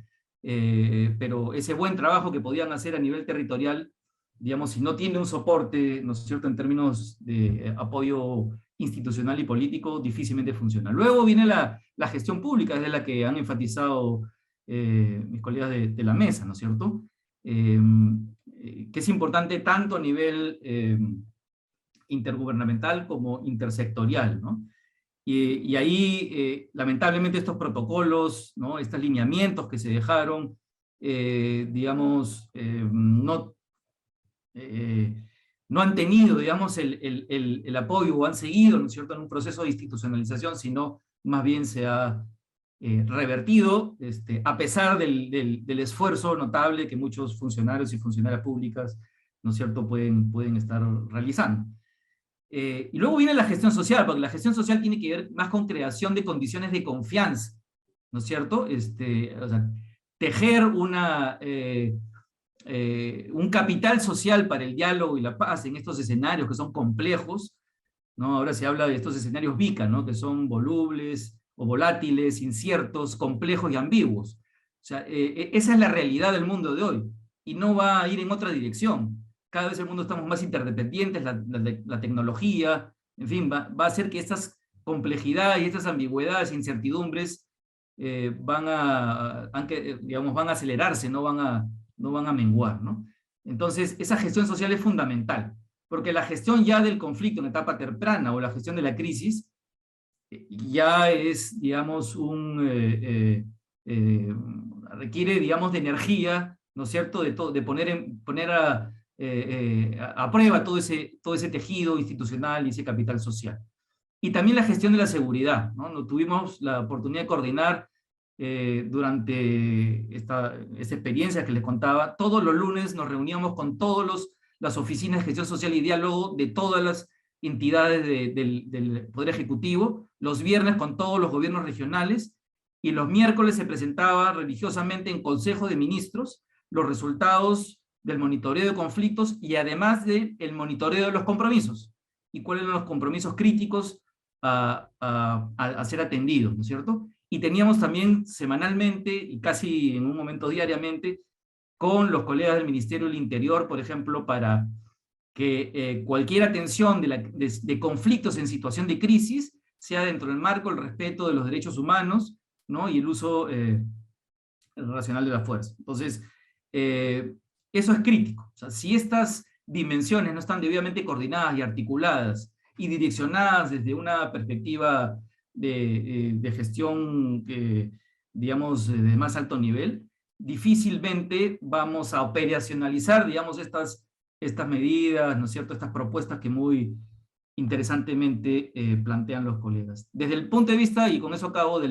ese buen trabajo que podían hacer a nivel territorial, digamos, si no tiene un soporte, ¿no es cierto?, en términos de apoyo institucional y político, difícilmente funciona. Luego viene la gestión pública, es de la que han enfatizado mis colegas de la mesa, ¿no es cierto?, que es importante tanto a nivel intergubernamental como intersectorial, ¿no? Y ahí, lamentablemente, estos protocolos, ¿no?, estos lineamientos que se dejaron, digamos, no han tenido, digamos, el apoyo, o han seguido, ¿no es cierto?, en un proceso de institucionalización, sino más bien se ha revertido, a pesar del esfuerzo notable que muchos funcionarios y funcionarias públicas, ¿no es cierto?, pueden estar realizando. Y luego viene la gestión social, porque la gestión social tiene que ver más con creación de condiciones de confianza, ¿no es cierto? O sea, tejer un capital social para el diálogo y la paz en estos escenarios que son complejos, ¿no? Ahora se habla de estos escenarios VICA, ¿no?, que son volubles o volátiles, inciertos, complejos y ambiguos. sea, esa es la realidad del mundo de hoy y no va a ir en otra dirección. Cada vez el mundo estamos más interdependientes, la tecnología, en fin, va a hacer que estas complejidades y estas ambigüedades, incertidumbres van a acelerarse, no van a menguar, ¿no? Entonces, esa gestión social es fundamental, porque la gestión ya del conflicto en etapa temprana o la gestión de la crisis ya es, digamos, requiere, digamos, de energía, ¿no es cierto?, de poner a prueba todo ese tejido institucional y ese capital social. Y también la gestión de la seguridad, ¿no? Tuvimos la oportunidad de coordinar durante esta experiencia que les contaba. Todos los lunes nos reuníamos con todas las oficinas de gestión social y diálogo de todas las entidades del Poder Ejecutivo, los viernes con todos los gobiernos regionales, y los miércoles se presentaba religiosamente en Consejo de Ministros los resultados del monitoreo de conflictos y además del monitoreo de los compromisos, y cuáles eran los compromisos críticos a ser atendidos, ¿no es cierto? Y teníamos también semanalmente, y casi en un momento diariamente, con los colegas del Ministerio del Interior, por ejemplo, para que cualquier atención de conflictos en situación de crisis sea dentro del marco del respeto de los derechos humanos, ¿no? Y el uso racional de la fuerza. Entonces, eso es crítico. O sea, si estas dimensiones no están debidamente coordinadas y articuladas y direccionadas desde una perspectiva de gestión, digamos, de más alto nivel, difícilmente vamos a operacionalizar, digamos, estas medidas, ¿no es cierto?, estas propuestas que muy interesantemente plantean los colegas. Desde el punto de vista, y con eso acabo, del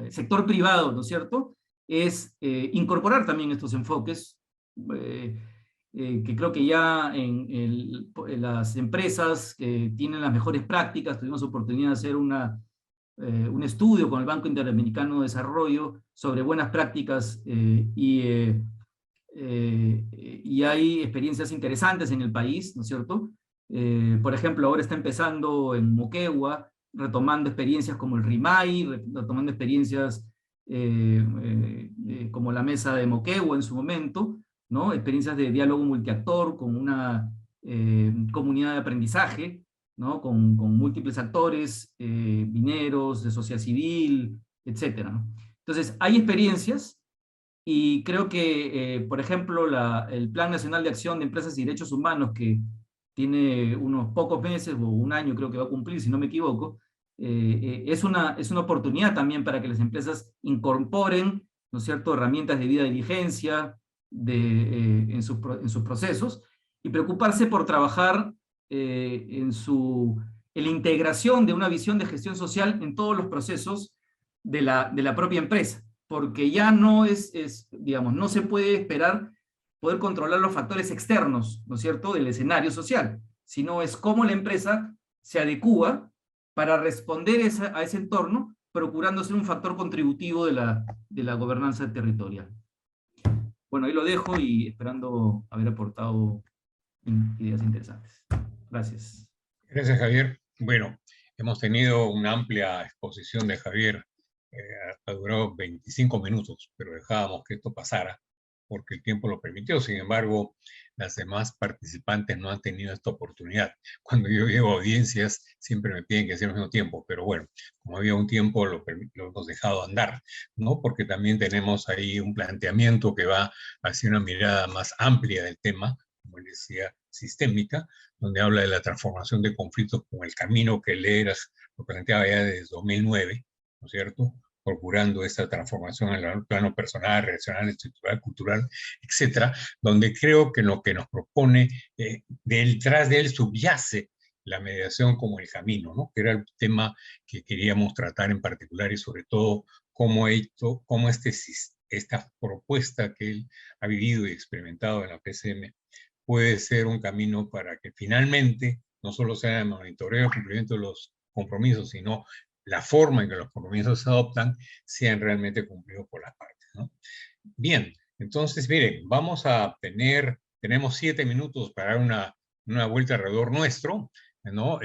sector privado, ¿no es cierto?, es incorporar también estos enfoques, que creo que ya en las empresas que tienen las mejores prácticas, tuvimos oportunidad de hacer un estudio con el Banco Interamericano de Desarrollo sobre buenas prácticas y hay experiencias interesantes en el país, ¿no es cierto? Por ejemplo, ahora está empezando en Moquegua, retomando experiencias como el RIMAI, retomando experiencias como la Mesa de Moquegua en su momento, ¿no? Experiencias de diálogo multiactor con una comunidad de aprendizaje, ¿no? Con múltiples actores, mineros, de sociedad civil, etc., ¿no? Entonces, hay experiencias, y creo que, por ejemplo, el Plan Nacional de Acción de Empresas y Derechos Humanos, que tiene unos pocos meses, o un año creo que va a cumplir, si no me equivoco, es una oportunidad también para que las empresas incorporen, ¿no es cierto?, herramientas de debida diligencia en sus procesos, y preocuparse por trabajar en la integración de una visión de gestión social en todos los procesos de la propia empresa, porque ya no digamos, no se puede esperar poder controlar los factores externos, ¿no es cierto?, del escenario social, sino es cómo la empresa se adecúa para responder a ese entorno, procurando ser un factor contributivo de la gobernanza territorial. Bueno, ahí lo dejo y esperando haber aportado ideas interesantes. Gracias. Gracias, Javier. Bueno, hemos tenido una amplia exposición de Javier, ha durado 25 minutos, pero dejábamos que esto pasara porque el tiempo lo permitió. Sin embargo, las demás participantes no han tenido esta oportunidad. Cuando yo llevo audiencias, siempre me piden que sea al mismo tiempo, pero bueno, como había un tiempo, lo hemos dejado andar, ¿no? Porque también tenemos ahí un planteamiento que va hacia una mirada más amplia del tema, como les decía, sistémica, donde habla de la transformación de conflictos como el camino que él lo planteaba ya desde 2009, ¿no es cierto?, procurando esta transformación en el plano personal, relacional, estructural, cultural, etcétera, donde creo que lo que nos propone, detrás de él subyace la mediación como el camino, ¿no?, que era el tema que queríamos tratar en particular, y sobre todo cómo esta propuesta que él ha vivido y experimentado en la PCM puede ser un camino para que finalmente no solo sea el monitoreo y cumplimiento de los compromisos, sino la forma en que los compromisos se adoptan sean realmente cumplidos por las partes, ¿no? Bien, entonces, miren, tenemos 7 minutos para una vuelta alrededor nuestro. ¿no?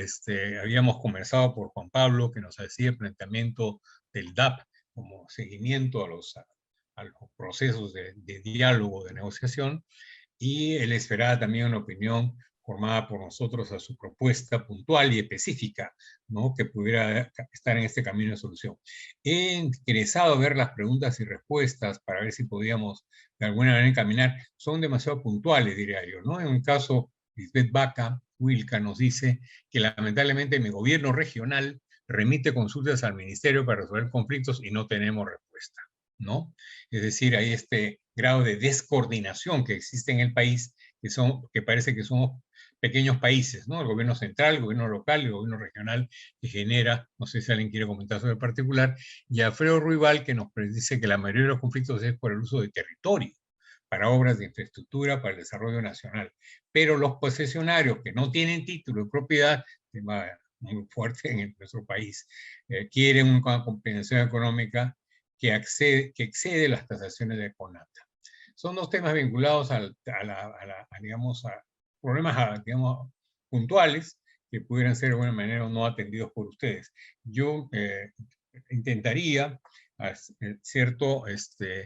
Habíamos conversado por Juan Pablo, que nos hacía el planteamiento del DAP como seguimiento a los procesos de diálogo, de negociación, y él esperaba también una opinión formada por nosotros a su propuesta puntual y específica, ¿no? Que pudiera estar en este camino de solución. He interesado ver las preguntas y respuestas para ver si podíamos de alguna manera encaminar. Son demasiado puntuales, diría yo, ¿no? En un caso, Lisbeth Baca, Wilca, nos dice que lamentablemente mi gobierno regional remite consultas al ministerio para resolver conflictos y no tenemos respuesta, ¿no? Es decir, hay este grado de descoordinación que existe en el país, que parece que somos pequeños países, ¿no? El gobierno central, el gobierno local, el gobierno regional, que genera, no sé si alguien quiere comentar sobre el particular, y Alfredo Ruibal, que nos dice que la mayoría de los conflictos es por el uso de territorio, para obras de infraestructura, para el desarrollo nacional. Pero los posesionarios que no tienen título de propiedad, tema muy fuerte en nuestro país, quieren una compensación económica que excede las tasaciones de CONATA. Son dos temas vinculados digamos, a problemas, digamos, puntuales que pudieran ser de alguna manera no atendidos por ustedes. Yo intentaría, ¿cierto?,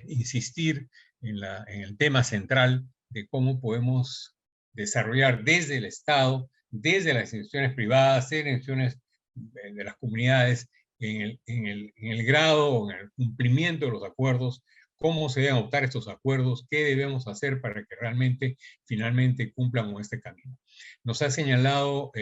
insistir en el tema central de cómo podemos desarrollar desde el Estado, desde las instituciones privadas, desde las instituciones de las comunidades, en el grado o en el cumplimiento de los acuerdos, cómo se deben adoptar estos acuerdos, qué debemos hacer para que realmente, finalmente, cumplan con este camino. Nos ha señalado,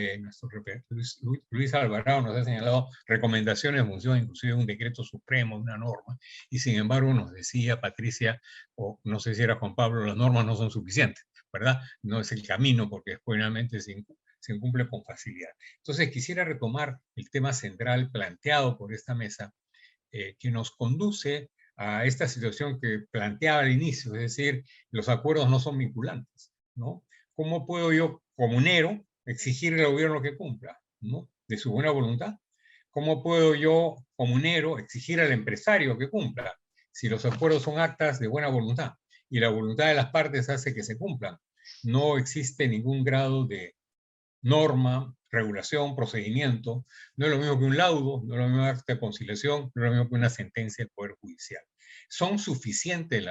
Luis Alvarado nos ha señalado recomendaciones en función inclusive de un decreto supremo, de una norma, y sin embargo nos decía Patricia, o no sé si era Juan Pablo, las normas no son suficientes, ¿verdad? No es el camino porque después finalmente se incumple con facilidad. Entonces quisiera retomar el tema central planteado por esta mesa, que nos conduce a esta situación que planteaba al inicio, es decir, los acuerdos no son vinculantes, ¿no? ¿Cómo puedo yo, comunero, exigirle al gobierno que cumpla, ¿no?, de su buena voluntad? ¿Cómo puedo yo, comunero, exigir al empresario que cumpla si los acuerdos son actas de buena voluntad y la voluntad de las partes hace que se cumplan? No existe ningún grado de norma, regulación, procedimiento. No es lo mismo que un laudo, no es lo mismo que acta de conciliación, no es lo mismo que una sentencia del Poder Judicial. Son suficientes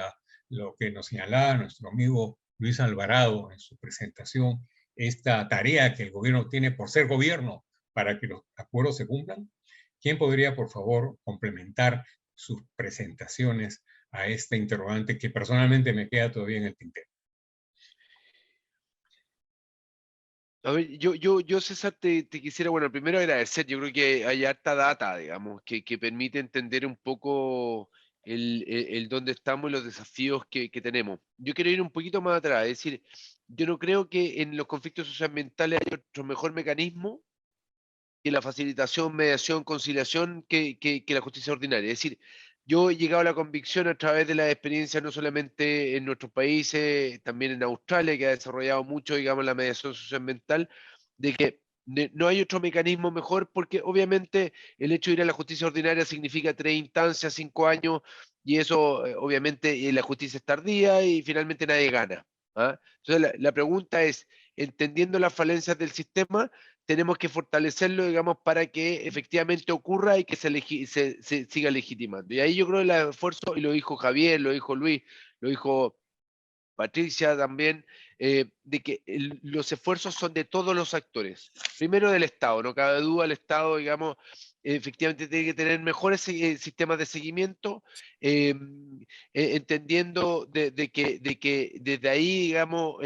lo que nos señalaba nuestro amigo Luis Alvarado en su presentación, esta tarea que el gobierno tiene por ser gobierno para que los acuerdos se cumplan. ¿Quién podría, por favor, complementar sus presentaciones a esta interrogante que personalmente me queda todavía en el tintero? A ver, César, te quisiera, bueno, primero agradecer. Yo creo que hay harta data, digamos, que permite entender un poco el dónde estamos y los desafíos que tenemos. Yo quiero ir un poquito más atrás, es decir, yo no creo que en los conflictos socioambientales hay otro mejor mecanismo que la facilitación, mediación, conciliación que la justicia ordinaria. Es decir, yo he llegado a la convicción a través de la experiencia no solamente en nuestros países, también en Australia, que ha desarrollado mucho, digamos, la mediación socioambiental, de que no hay otro mecanismo mejor, porque obviamente el hecho de ir a la justicia ordinaria significa 3 instancias, 5 años, y eso obviamente la justicia es tardía y finalmente nadie gana. ¿Ah? Entonces la pregunta es, entendiendo las falencias del sistema, tenemos que fortalecerlo, digamos, para que efectivamente ocurra y que se siga legitimando. Y ahí yo creo el esfuerzo, y lo dijo Javier, lo dijo Luis, lo dijo Patricia también, de que los esfuerzos son de todos los actores. Primero del Estado, no cabe duda, el Estado, digamos, efectivamente tiene que tener mejores sistemas de seguimiento, entendiendo de que desde ahí, digamos,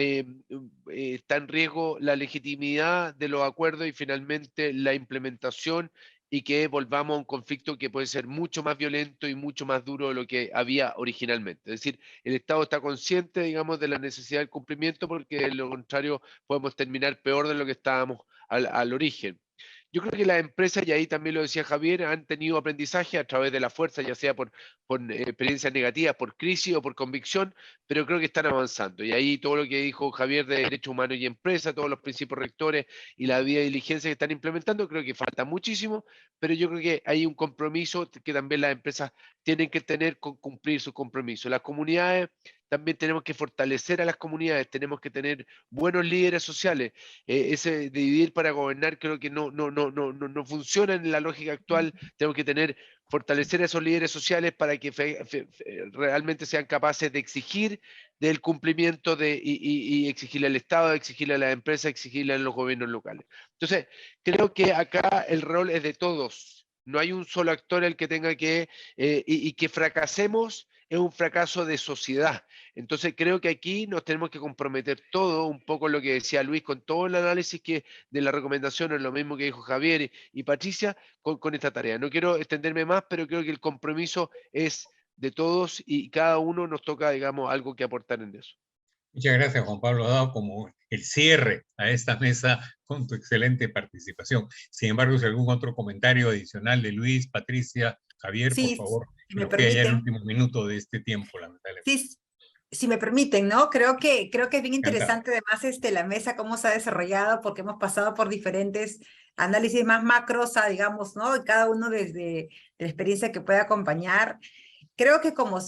está en riesgo la legitimidad de los acuerdos y finalmente la implementación, y que volvamos a un conflicto que puede ser mucho más violento y mucho más duro de lo que había originalmente. Es decir, el Estado está consciente, digamos, de la necesidad del cumplimiento, porque de lo contrario podemos terminar peor de lo que estábamos al origen. Yo creo que las empresas, y ahí también lo decía Javier, han tenido aprendizaje a través de la fuerza, ya sea por experiencias negativas, por crisis o por convicción, pero creo que están avanzando. Y ahí todo lo que dijo Javier de derechos humanos y empresa, todos los principios rectores y la vía de diligencia que están implementando, creo que falta muchísimo, pero yo creo que hay un compromiso que también las empresas tienen que cumplir su compromiso. Las comunidades, también tenemos que fortalecer a las comunidades, tenemos que tener buenos líderes sociales. Ese dividir para gobernar creo que no funciona en la lógica actual. Tenemos que fortalecer a esos líderes sociales para que realmente sean capaces de exigir del cumplimiento y exigirle al Estado, exigirle a las empresas, exigirle a los gobiernos locales. Entonces, creo que acá el rol es de todos. No hay un solo actor el que tenga y que fracasemos es un fracaso de sociedad. Entonces creo que aquí nos tenemos que comprometer todo, un poco lo que decía Luis, con todo el análisis de las recomendaciones, lo mismo que dijo Javier y Patricia, con esta tarea. No quiero extenderme más, pero creo que el compromiso es de todos y cada uno nos toca, digamos, algo que aportar en eso. Muchas gracias, Juan Pablo. Ha dado como el cierre a esta mesa con tu excelente participación. Sin embargo, si algún otro comentario adicional de Luis, Patricia, Javier, Sí, por favor, si me nos queda ya el permiten. último minuto de este tiempo, lamentablemente. Sí, si me permiten, ¿no? Creo que es bien Encantado. interesante además la mesa, cómo se ha desarrollado, porque hemos pasado por diferentes análisis más macros, digamos, ¿no? Y cada uno desde la experiencia que puede acompañar. Creo que como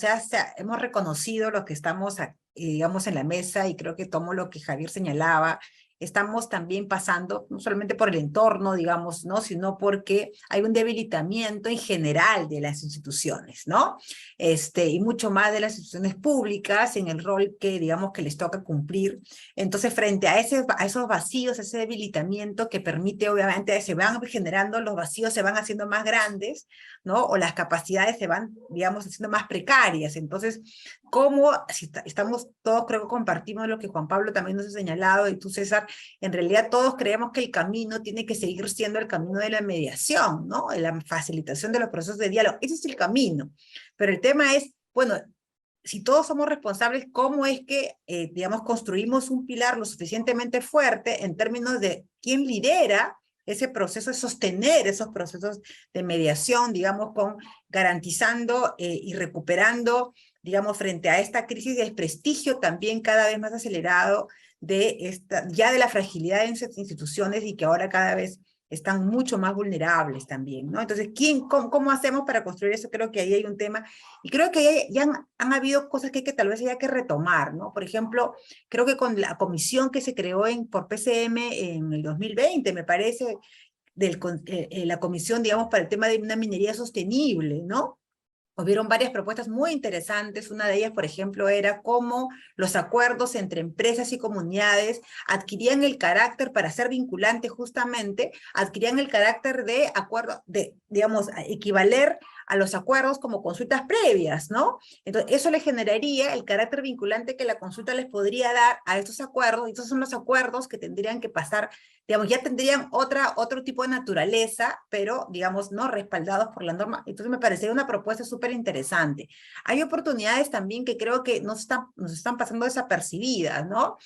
hemos reconocido los que estamos, digamos, en la mesa, y creo que tomo lo que Javier señalaba, estamos también pasando, no solamente por el entorno, digamos, ¿no? Sino porque hay un debilitamiento en general de las instituciones, ¿no? Y mucho más de las instituciones públicas en el rol que, digamos, que les toca cumplir. Entonces, frente a esos vacíos, ese debilitamiento que permite, obviamente, se van generando, los vacíos se van haciendo más grandes, ¿no? O las capacidades se van, digamos, haciendo más precarias. Entonces, ¿cómo, si estamos todos, creo que compartimos lo que Juan Pablo también nos ha señalado, y tú, César, en realidad todos creemos que el camino tiene que seguir siendo el camino de la mediación, ¿no? De la facilitación de los procesos de diálogo. Ese es el camino. Pero el tema es, bueno, si todos somos responsables, ¿cómo es que, digamos, construimos un pilar lo suficientemente fuerte en términos de quién lidera ese proceso de sostener esos procesos de mediación, digamos, garantizando y recuperando, digamos, frente a esta crisis de desprestigio también cada vez más acelerado ya de la fragilidad de esas instituciones, y que ahora cada vez están mucho más vulnerables también, ¿no? Entonces, ¿cómo hacemos para construir eso? Creo que ahí hay un tema, y creo que ya han habido cosas que tal vez haya que retomar, ¿no? Por ejemplo, creo que con la comisión que se creó por PCM en el 2020, me parece, la comisión, digamos, para el tema de una minería sostenible, ¿no? Hubieron varias propuestas muy interesantes. Una de ellas, por ejemplo, era cómo los acuerdos entre empresas y comunidades adquirían el carácter, para ser vinculante justamente, adquirían el carácter de acuerdo, digamos, equivaler a los acuerdos como consultas previas, ¿no? Entonces, eso le generaría el carácter vinculante que la consulta les podría dar a estos acuerdos, y estos son los acuerdos que tendrían que pasar, digamos, ya tendrían otro tipo de naturaleza, pero, digamos, no respaldados por la norma. Entonces me parecería una propuesta súper interesante. Hay oportunidades también que creo que nos están pasando desapercibidas, ¿no?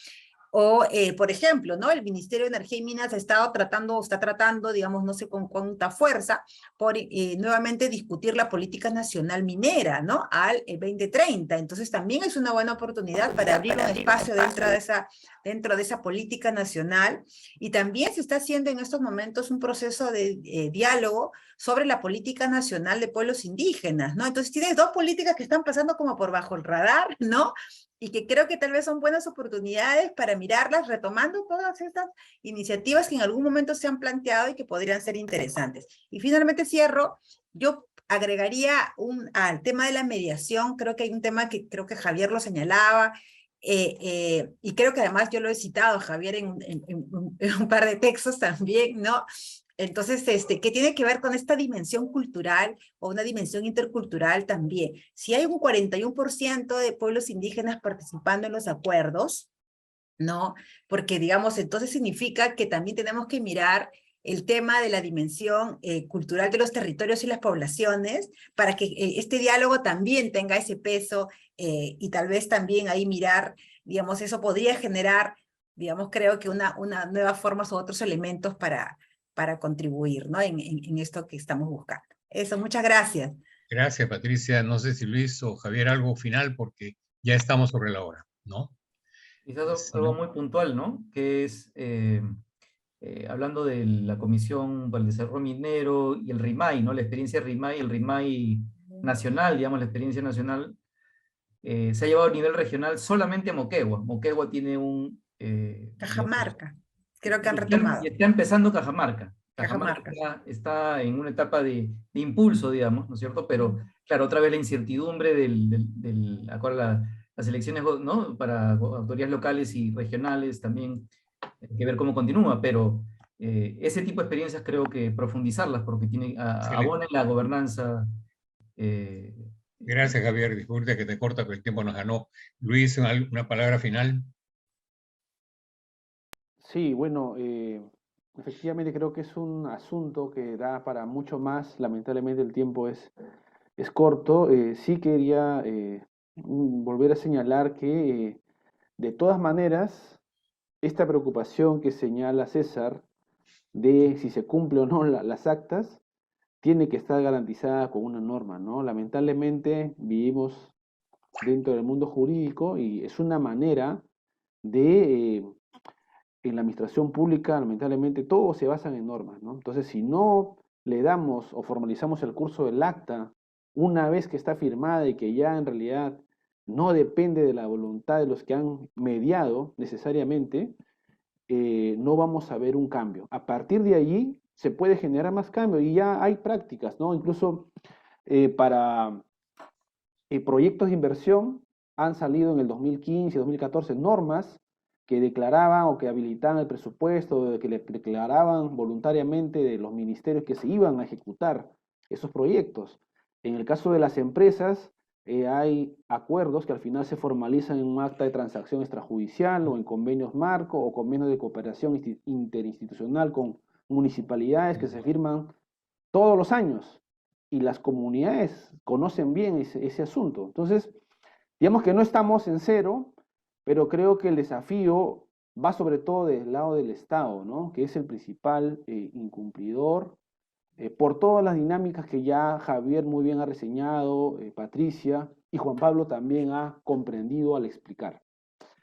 O, por ejemplo, ¿no? El Ministerio de Energía y Minas está tratando, digamos, no sé con cuánta fuerza, por nuevamente discutir la política nacional minera, ¿no? Al 2030. Entonces también es una buena oportunidad para abrir un espacio dentro de esa política nacional. Y también se está haciendo en estos momentos un proceso de diálogo sobre la política nacional de pueblos indígenas, ¿no? Entonces tienes dos políticas que están pasando como por bajo el radar, ¿no? Y que creo que tal vez son buenas oportunidades para mirarlas, retomando todas estas iniciativas que en algún momento se han planteado y que podrían ser interesantes. Y finalmente cierro, yo agregaría al tema de la mediación. Creo que hay un tema que creo que Javier lo señalaba, y creo que además yo lo he citado, Javier, en un par de textos también, ¿no? Entonces, ¿qué tiene que ver con esta dimensión cultural o una dimensión intercultural también? Si hay un 41% de pueblos indígenas participando en los acuerdos, ¿no? Porque, digamos, entonces significa que también tenemos que mirar el tema de la dimensión cultural de los territorios y las poblaciones, para que este diálogo también tenga ese peso, y tal vez también ahí mirar, digamos, eso podría generar, digamos, creo que una nuevas formas o otros elementos para contribuir, ¿no? En esto que estamos buscando. Eso, muchas gracias. Gracias, Patricia. No sé si Luis o Javier algo final, porque ya estamos sobre la hora, ¿no? Quizás Si algo no, muy puntual, ¿no? Que es, hablando de la Comisión para el Desarrollo Minero y el RIMAI, ¿no? La experiencia RIMAI, el RIMAI nacional, digamos, la experiencia nacional, se ha llevado a nivel regional solamente a Moquegua. Moquegua tiene un... Cajamarca, creo que han y retomado. está empezando Cajamarca. Cajamarca Cajamarca. está en una etapa de impulso, digamos, ¿no es cierto? Pero, claro, otra vez la incertidumbre las elecciones, ¿no? Para autoridades locales y regionales también, hay que ver cómo continúa, pero ese tipo de experiencias creo que profundizarlas, porque abona en la gobernanza. Gracias, Javier. Disculpe que te corta, pero el tiempo nos ganó. Luis, una palabra final. Sí, bueno, efectivamente creo que es un asunto que da para mucho más. Lamentablemente el tiempo es corto. Sí quería volver a señalar que de todas maneras, esta preocupación que señala César de si se cumple o no las actas, tiene que estar garantizada con una norma, ¿no? Lamentablemente vivimos dentro del mundo jurídico y es una manera de, en la administración pública, lamentablemente, todo se basa en normas, ¿no? Entonces, si no le damos o formalizamos el curso del acta, una vez que está firmada y que ya en realidad no depende de la voluntad de los que han mediado necesariamente, no vamos a ver un cambio. A partir de allí se puede generar más cambio y ya hay prácticas, ¿no? Incluso para proyectos de inversión han salido en el 2015, 2014 normas que declaraban o que habilitaban el presupuesto, que le declaraban voluntariamente de los ministerios que se iban a ejecutar esos proyectos. En el caso de las empresas, hay acuerdos que al final se formalizan en un acta de transacción extrajudicial o en convenios marco o convenios de cooperación interinstitucional con municipalidades que se firman todos los años y las comunidades conocen bien ese asunto. Entonces, digamos que no estamos en cero, pero creo que el desafío va sobre todo del lado del Estado, ¿no? Que es el principal incumplidor, por todas las dinámicas que ya Javier muy bien ha reseñado, Patricia y Juan Pablo también ha comprendido al explicar.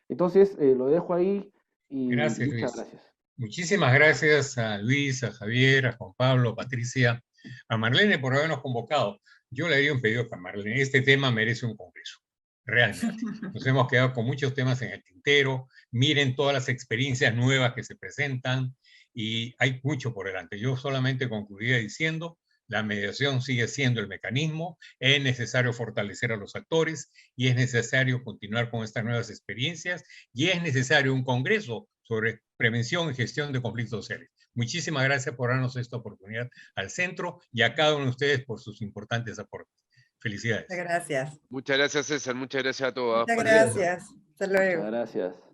Entonces, lo dejo ahí y Gracias, muchas Luis. gracias. Muchísimas gracias a Luis, a Javier, a Juan Pablo, a Patricia, a Marlene por habernos convocado. Yo le haría un pedido a Marlene. Este tema merece un congreso, realmente. Nos hemos quedado con muchos temas en el tintero. Miren todas las experiencias nuevas que se presentan y hay mucho por delante. Yo solamente concluiría diciendo, la mediación sigue siendo el mecanismo, es necesario fortalecer a los actores y es necesario continuar con estas nuevas experiencias y es necesario un congreso sobre prevención y gestión de conflictos sociales. Muchísimas gracias por darnos esta oportunidad al centro y a cada uno de ustedes por sus importantes aportes. Felicidades. Muchas gracias. Muchas gracias, César. Muchas gracias a todos. Muchas gracias. Hasta luego. Muchas gracias.